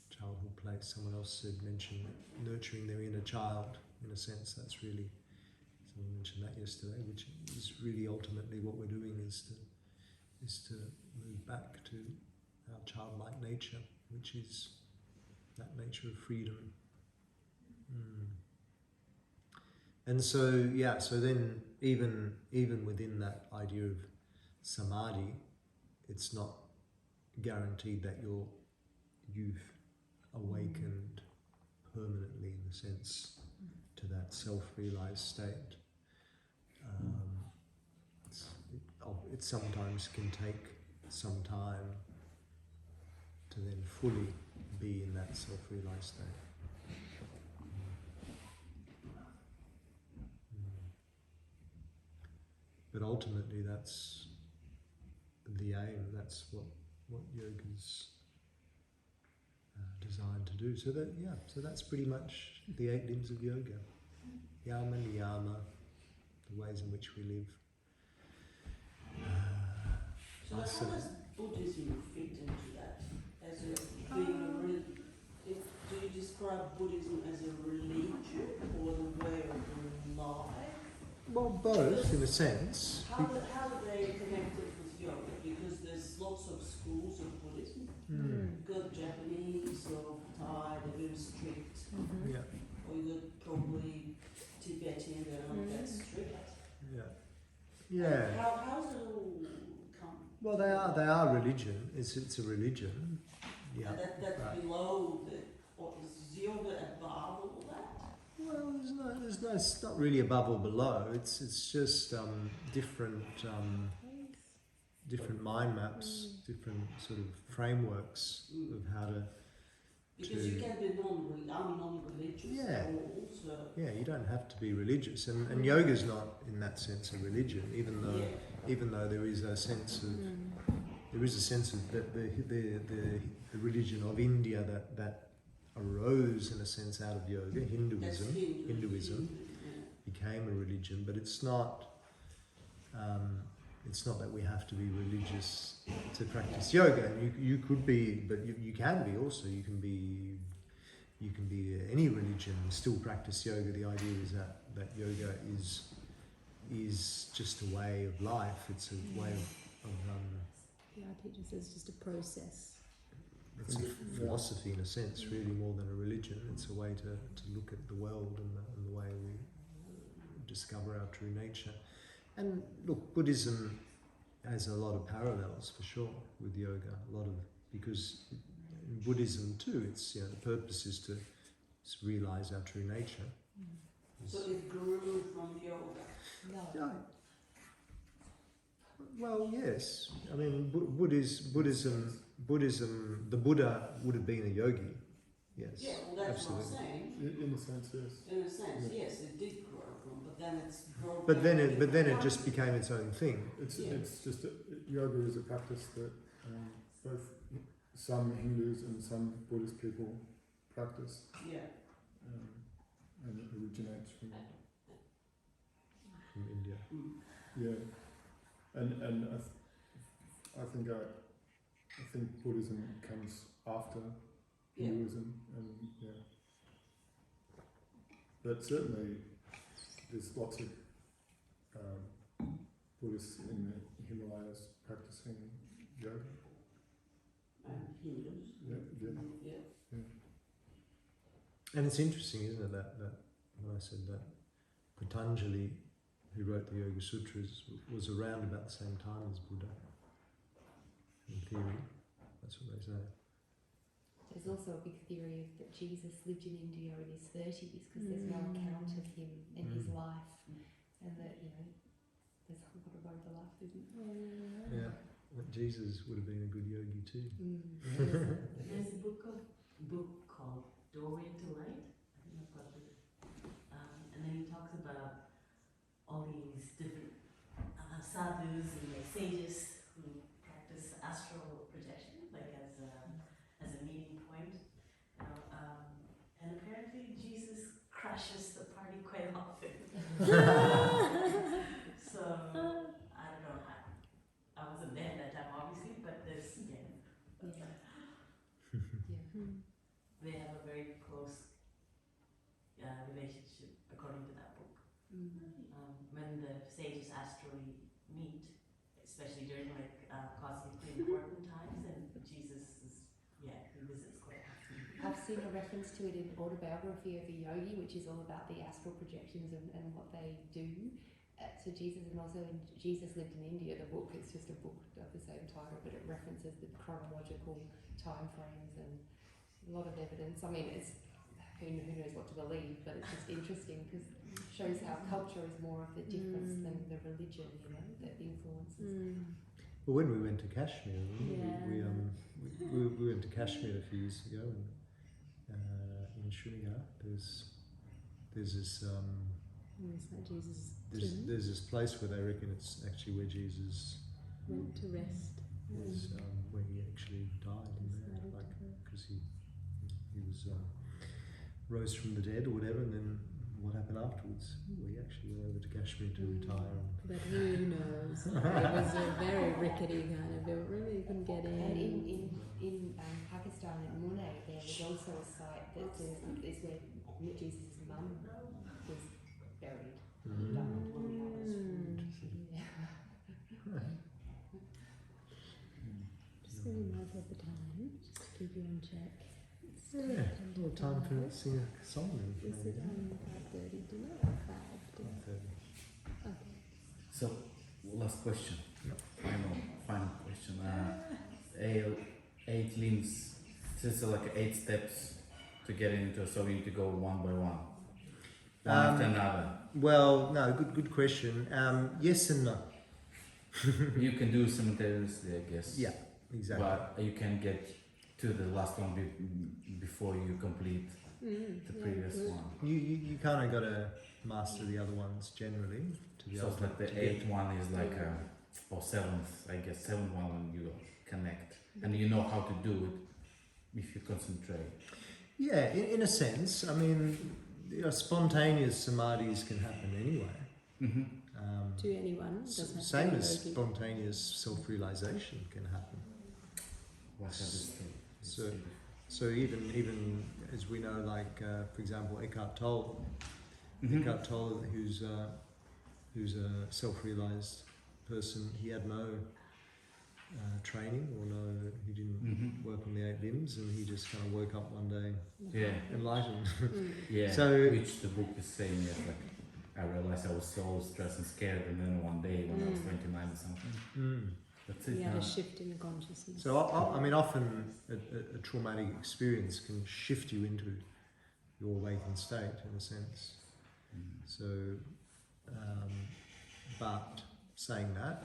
childhood place. Someone else mentioned nurturing their inner child. In a sense, that's really, someone mentioned that yesterday, which is really ultimately what we're doing is to move back to our childlike nature, which is that nature of freedom. And so then even within that idea of samadhi, it's not guaranteed that you've awakened permanently, in the sense, to that self-realized state. It sometimes can take some time to then fully be in that self-realized state. But ultimately, that's the aim. That's what yoga's designed to do. So that's pretty much the 8 limbs of yoga: yama, niyama, the ways in which we live. So how does Buddhism fit into that? As being do you describe Buddhism as a religion or the way of life? Well, both, in a sense. How are they connected with yoga? Because there's lots of schools of Buddhism. You've got Japanese or Thai, they're very strict. Yeah. Or you've got probably Tibetan, they're not that strict. Yeah. How's it all come? Well, they are religion. It's a religion. Yeah. And that's right. below or is yoga above all that? Well, it's not really above or below. It's just different mind maps, different sort of frameworks of how to. Because you can be non-religious Yeah. at all, so Yeah, you don't have to be religious, and yoga's not in that sense a religion, even though there is a sense of that the religion of India that arose in a sense out of yoga, Hinduism became a religion, but it's not that we have to be religious to practice yoga. And you could be, but you can be also. You can be any religion and still practice yoga. The idea is that yoga is just a way of life. It's a way of Yeah, I teach it's just a process. it's a philosophy in a sense, really, more than a religion. It's a way to look at the world and the way we discover our true nature. And look, Buddhism has a lot of parallels for sure with yoga. Because in Buddhism too, it's the purpose is to realise our true nature. So it grew from yoga. No. Yeah. Well, yes. I mean, Buddhism. The Buddha would have been a yogi. Yes. Yeah, well, that's absolutely. what I'm saying. In a sense, yes. In a sense, Yeah. yes, it did grow from, but then it's broken. But then it just became its own thing. It's Yeah. it's just yoga is a practice that both some Hindus and some Buddhist people practice, Yeah. and it originates from India. yeah, and I think Buddhism comes after Yeah. Hinduism, and yeah, but certainly there's lots of Buddhists in the Himalayas practicing yoga. And Hindus. Yeah. Yeah. And it's interesting, isn't it, that when I said that Patanjali, who wrote the Yoga Sutras, was around about the same time as Buddha. In theory, that's what they say. There's also a big theory that Jesus lived in India in his 30s because there's no account of him and his life, and that there's a lot of overlap, isn't there? Yeah, that Jesus would have been a good yogi too. There's a book called Doorway to Light. I think I've got it. And then he talks about all these different sadhus and like sages who practice astral projection, like as a meeting point. And apparently Jesus crashes the party quite often. So I don't know. I wasn't there that time, obviously, but there's they have a very close relationship, according to that book. When the sages astrally meet, especially during like cosmically important times, and Jesus is, he visits quite often. I've seen a reference to it in Autobiography of a Yogi, which is all about the astral projections and what they do. So Jesus, and also in Jesus Lived in India, the book, it's just a book of the same title, but it references the chronological time frames and a lot of evidence. I mean, it's who knows what to believe, but it's just interesting because it shows how culture is more of the difference than the religion, that influences. Well, when we went to Kashmir, we went to Kashmir a few years ago, and in Srinagar, there's this there's this place where they reckon it's actually where Jesus went to rest. was, where he actually died in there, like because he was rose from the dead or whatever, and then what happened afterwards? We actually went over to Kashmir to retire. But who knows? It was a very rickety kind of building. You couldn't get in. And in Pakistan, in Mune, there was also a site that is where Jesus' mum was buried. Just really mindful of the time, just to keep you on check. Yeah, a little time to sing a song then. Is it 5:30 dinner or 5? 5:30. Okay. So, last question. Final question. 8 limbs. So it's like 8 steps to get into. So we need to go one by one after another. Well, no, good question. Yes and no. You can do simultaneously, I guess. Yeah, exactly. But you can get to the last one before you complete the previous one. You kind of got to master the other ones generally to be So able it's like the to 8th one is like or 7th, I guess 7th one when you connect and you know how to do it if you concentrate. Yeah, in a sense. I mean, spontaneous samadhis can happen anyway. To anyone. Doesn't have to Same be as yogi. spontaneous self-realization can happen. What's that? So even as we know, like for example, Eckhart Tolle, Eckhart Tolle, who's a self-realized person, he had no training or he didn't work on the 8 limbs, and he just kind of woke up one day enlightened. Yeah. So- which the book is saying is like, I realized I was so stressed and scared, and then one day when I was 29 or something. That's it. You had huh? a shift in consciousness. So I mean, often a traumatic experience can shift you into your awakened state in a sense. So, but saying that,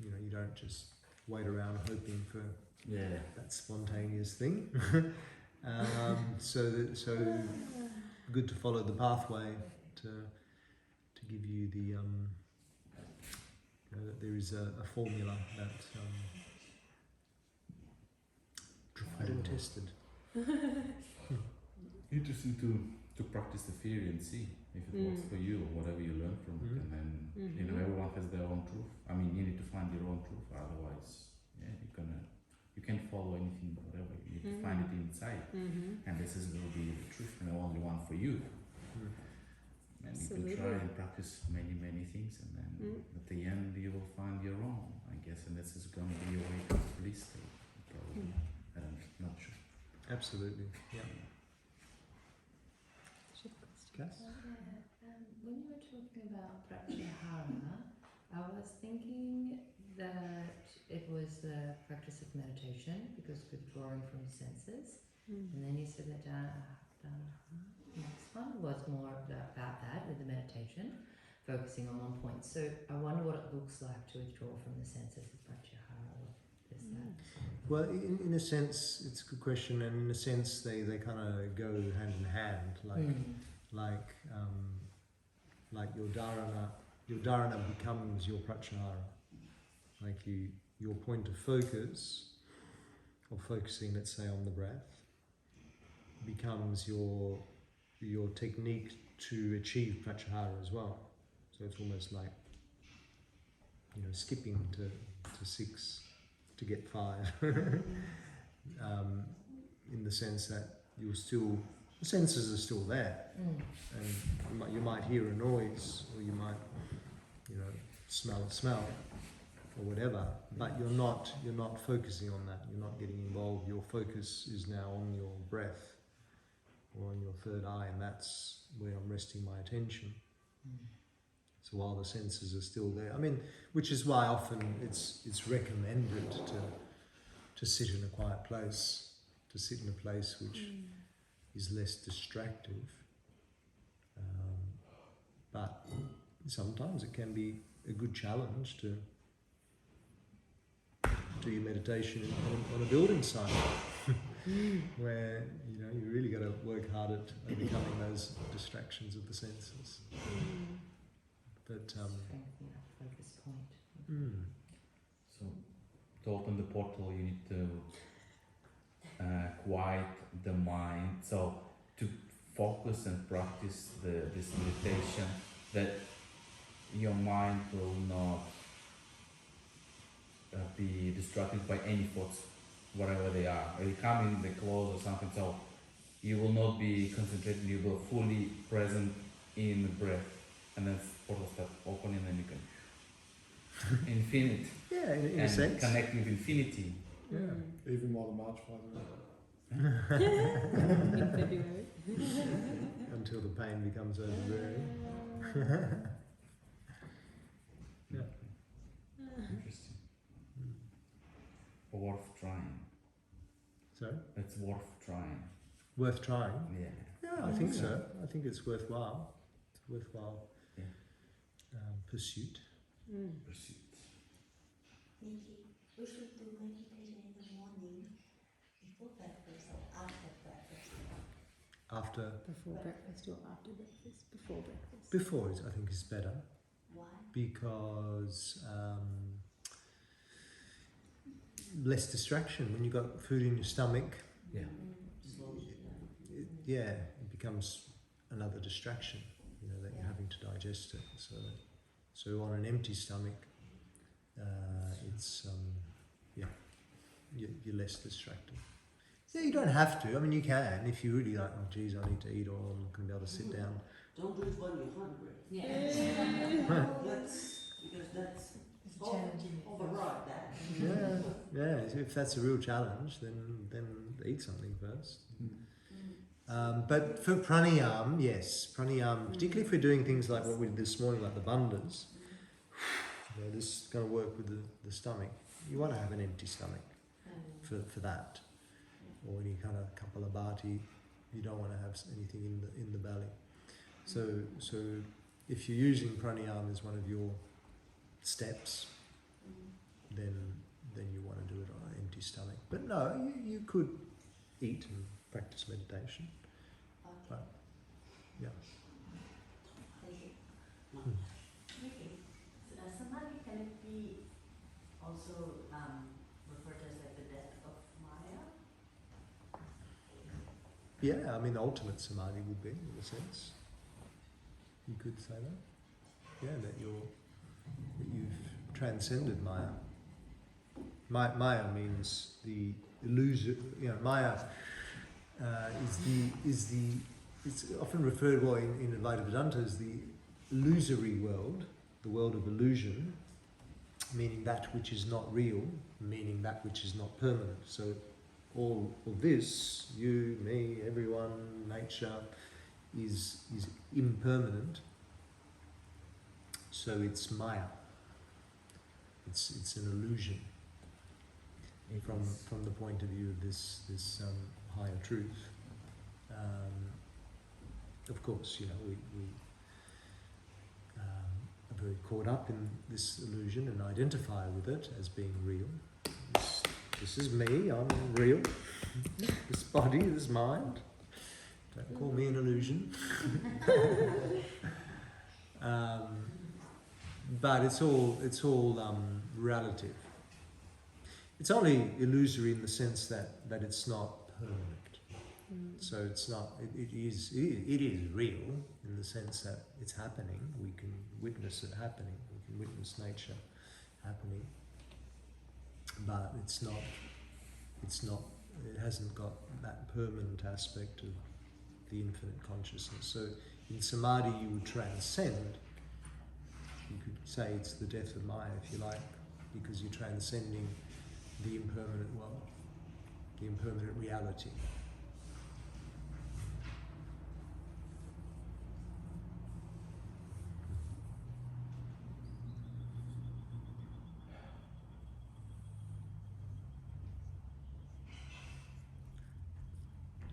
you know, you don't just wait around hoping for Yeah. that spontaneous thing. So good to follow the pathway to give you the you know, that there is a formula that tried and tested. Interesting to practice the theory and see if it works for you or whatever you learn from it. And then, you know, everyone has their own truth. I mean, you need to find your own truth, otherwise, yeah, you can't follow anything, whatever. You need to find it inside. And this will be the truth and the only one for you. And Absolutely. you can try and practice many, many things, and then at the end you will find your own, I guess, and this is going to be your way to bliss state, probably. I don't know, not sure. Absolutely, yeah. Cass? When you were talking about pratyahara, I was thinking that it was the practice of meditation because withdrawing from senses, and then you said that next one was more about that with the meditation, focusing on one point. So I wonder what it looks like to withdraw from the senses with pratyahara. What is that? Well, in a sense, it's a good question, and in a sense, they kind of go hand in hand. Like your dharana becomes your pratyahara. Like your point of focus, or focusing, let's say, on the breath, becomes your technique to achieve pratyahara as well. So it's almost like, you know, skipping to 6 to get 5. In the sense that the senses are still there, and you might hear a noise, or you might, you know, smell a smell, or whatever. But you're not focusing on that. You're not getting involved. Your focus is now on your breath, or on your third eye, and that's where I'm resting my attention. So while the senses are still there, I mean, which is why often it's recommended to sit in a quiet place, to sit in a place which is less distractive. But sometimes it can be a good challenge to do your meditation on a building site, where, you know, you really got to work hard at overcoming those distractions of the senses. But Strengthening that focus point. So to open the portal, you need to quiet the mind. So to focus and practice this meditation, that your mind will not be distracted by any thoughts, whatever they are. Or you come in the clothes or something, so you will not be concentrated, you will fully present in the breath. And then portal start opening, and you can infinite. yeah, in a and sense. connect with infinity. Yeah. Even while the march flies around. In February. Until the pain becomes overbearing. Yeah. Interesting. Worth trying. So, It's worth trying. worth trying. Yeah. Yeah, I think so. I think it's worthwhile. It's a worthwhile pursuit. Pursuit. Nikki, we should do meditation in the morning before breakfast or after breakfast. After, Before breakfast or after breakfast? Before breakfast. before I think is better, Why? because less distraction. When you've got food in your stomach, Yeah. it becomes another distraction, you know, that you're having to digest it. So on an empty stomach, it's you're less distracted. Yeah, you don't have to. I mean, you can if you really like. Oh, geez, I need to eat, or I'm not going to be able to sit down. Don't do it when you're hungry. Yeah. Because that's It's challenging. override that. Yeah. If that's a real challenge, then eat something first. But for pranayama, yes, pranayama, particularly if we're doing things like what we did this morning, like the bandhas, You know, this is going to work with the stomach. You want to have an empty stomach for that, or any kind of kapalabhati. You don't want to have anything in the belly. So if you're using pranayama as one of your steps, then you want to do it on an empty stomach. But no, you could eat and practice meditation. But, yeah. Okay. So samadhi, can it be also referred as like the death of Maya? Yeah, I mean, the ultimate samadhi would be, in a sense. You could say that. Yeah, that you've transcended Maya. Maya means the illusion. You know, Maya it's often referred in Advaita Vedanta as the illusory world, the world of illusion, meaning that which is not real, meaning that which is not permanent. So all of this, you, me, everyone, nature, is impermanent. So it's Maya. It's an illusion from the point of view of this higher truth. Of course, you know, we are very caught up in this illusion and identify with it as being real. This is me, I'm real. This body, this mind. Don't call me an illusion. But it's all relative. It's only illusory in the sense that it's not permanent. So it's not. It is real in the sense that it's happening. We can witness it happening. We can witness nature happening. But it's not. It hasn't got that permanent aspect of the infinite consciousness. So in samadhi you would transcend. You could say it's the death of Maya, if you like, because you're transcending the impermanent world, the impermanent reality.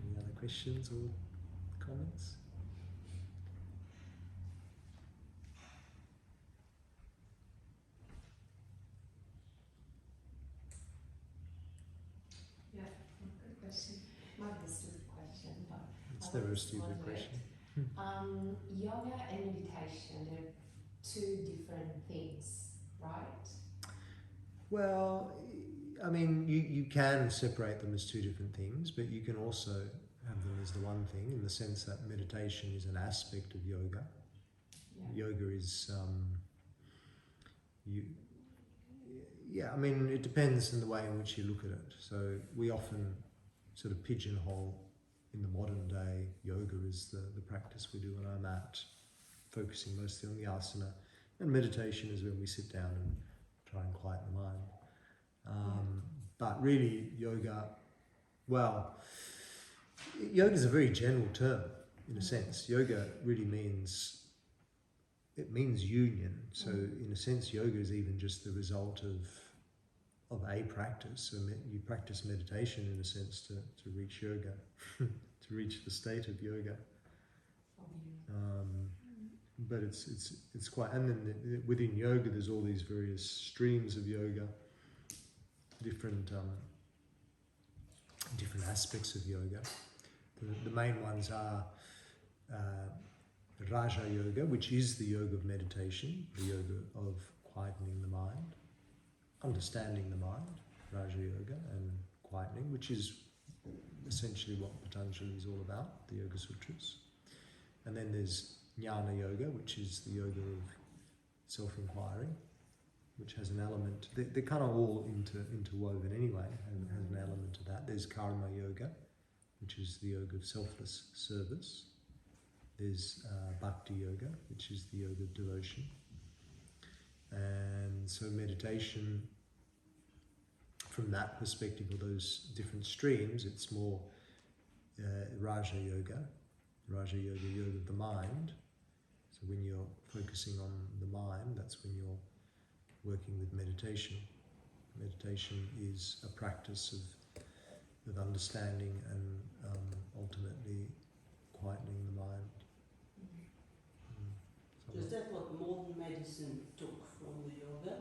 Any other questions or comments? Yeah, good question. Might be a stupid question, but It's never a stupid question. yoga and meditation, they're two different things, right? Well, I mean, you can separate them as two different things, but you can also have them as the one thing in the sense that meditation is an aspect of yoga. Yeah. Yoga is, I mean, it depends on the way in which you look at it. So we often sort of pigeonhole in the modern day yoga is the practice we do on our mat, focusing mostly on the asana, and meditation is when we sit down and try and quiet the mind. But really, yoga is a very general term in a sense. Yoga really means union. So in a sense, yoga is even just the result of a practice. So you practice meditation in a sense to reach yoga, to reach the state of yoga. But it's quite, and then within yoga, there's all these various streams of yoga, different aspects of yoga. The main ones are Raja Yoga, which is the yoga of meditation, the yoga of quietening the mind, understanding the mind, Raja Yoga, and quietening, which is essentially what Patanjali is all about, the Yoga Sutras. And then there's Jnana Yoga, which is the yoga of self-inquiry, which has an element, they're kind of all interwoven anyway, and has an element of that. There's Karma Yoga, which is the yoga of selfless service. There's Bhakti Yoga, which is the yoga of devotion. And so meditation, from that perspective of those different streams, it's more Raja Yoga. Raja Yoga, yoga of the mind. So when you're focusing on the mind, that's when you're working with meditation. Meditation is a practice of understanding and ultimately quietening the mind. So is that what modern medicine took from the yoga?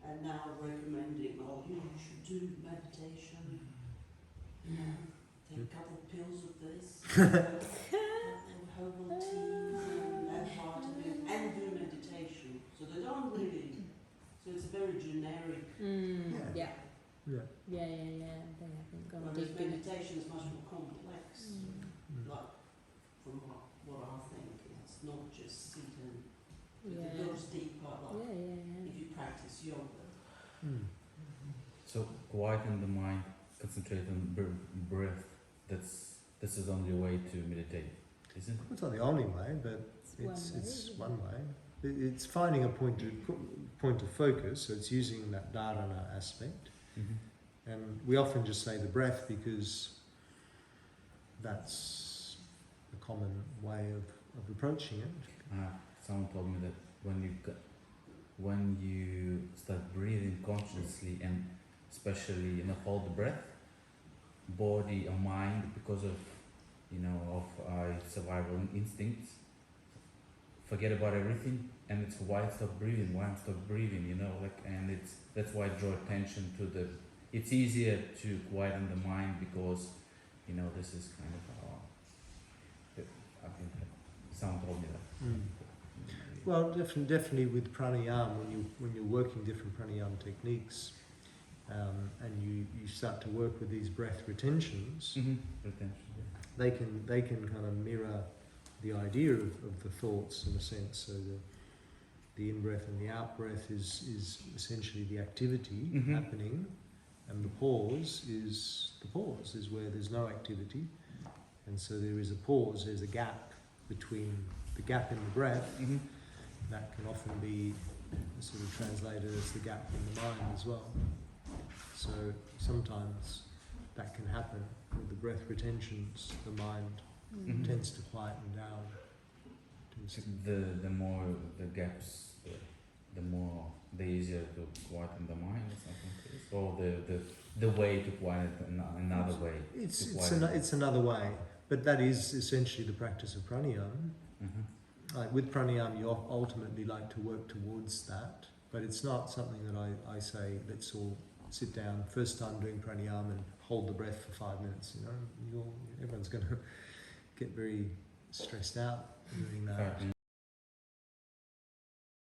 And now recommending, oh, you should do meditation, you know, take a couple of pills of this, herbal teas and vitamins, and do meditation. So they don't really, so it's very generic. Yeah. Yeah. Yeah. They haven't gone Whereas deep in it. meditation is much more complex. Like, from what I think, it's not just sit and, it goes deeper, like if you practice yoga. So quieten the mind, concentrate on breath. This is the only way to meditate, isn't it? It's not the only way, but it's one way. It's finding a point of focus, so it's using that dharana aspect. And we often just say the breath because that's a common way of approaching it. Someone told me that when you start breathing consciously and especially hold the breath, body or mind, because of survival instincts, forget about everything, and it's why I'm breathing, and that's why I draw attention to it's easier to quieten the mind because this is kind of someone told me that. Well, definitely with pranayama, when you're working different pranayama techniques, and you start to work with these breath retentions, they can kind of mirror the idea of the thoughts in a sense. So the in breath and the out breath is essentially the activity happening, and the pause is where there's no activity, and so there is a pause. There's a gap between the gap in the breath. That can often be sort of translated as the gap in the mind as well. So sometimes that can happen with the breath retentions. The mind tends to quieten down. The more the gaps, the easier to quieten the mind or something. Or the way to quieten another way. It's another way, but that is essentially the practice of pranayama. Like with pranayama, you ultimately like to work towards that, but it's not something that I say, let's all sit down, first time doing pranayama and hold the breath for 5 minutes. Everyone's going to get very stressed out doing that. 5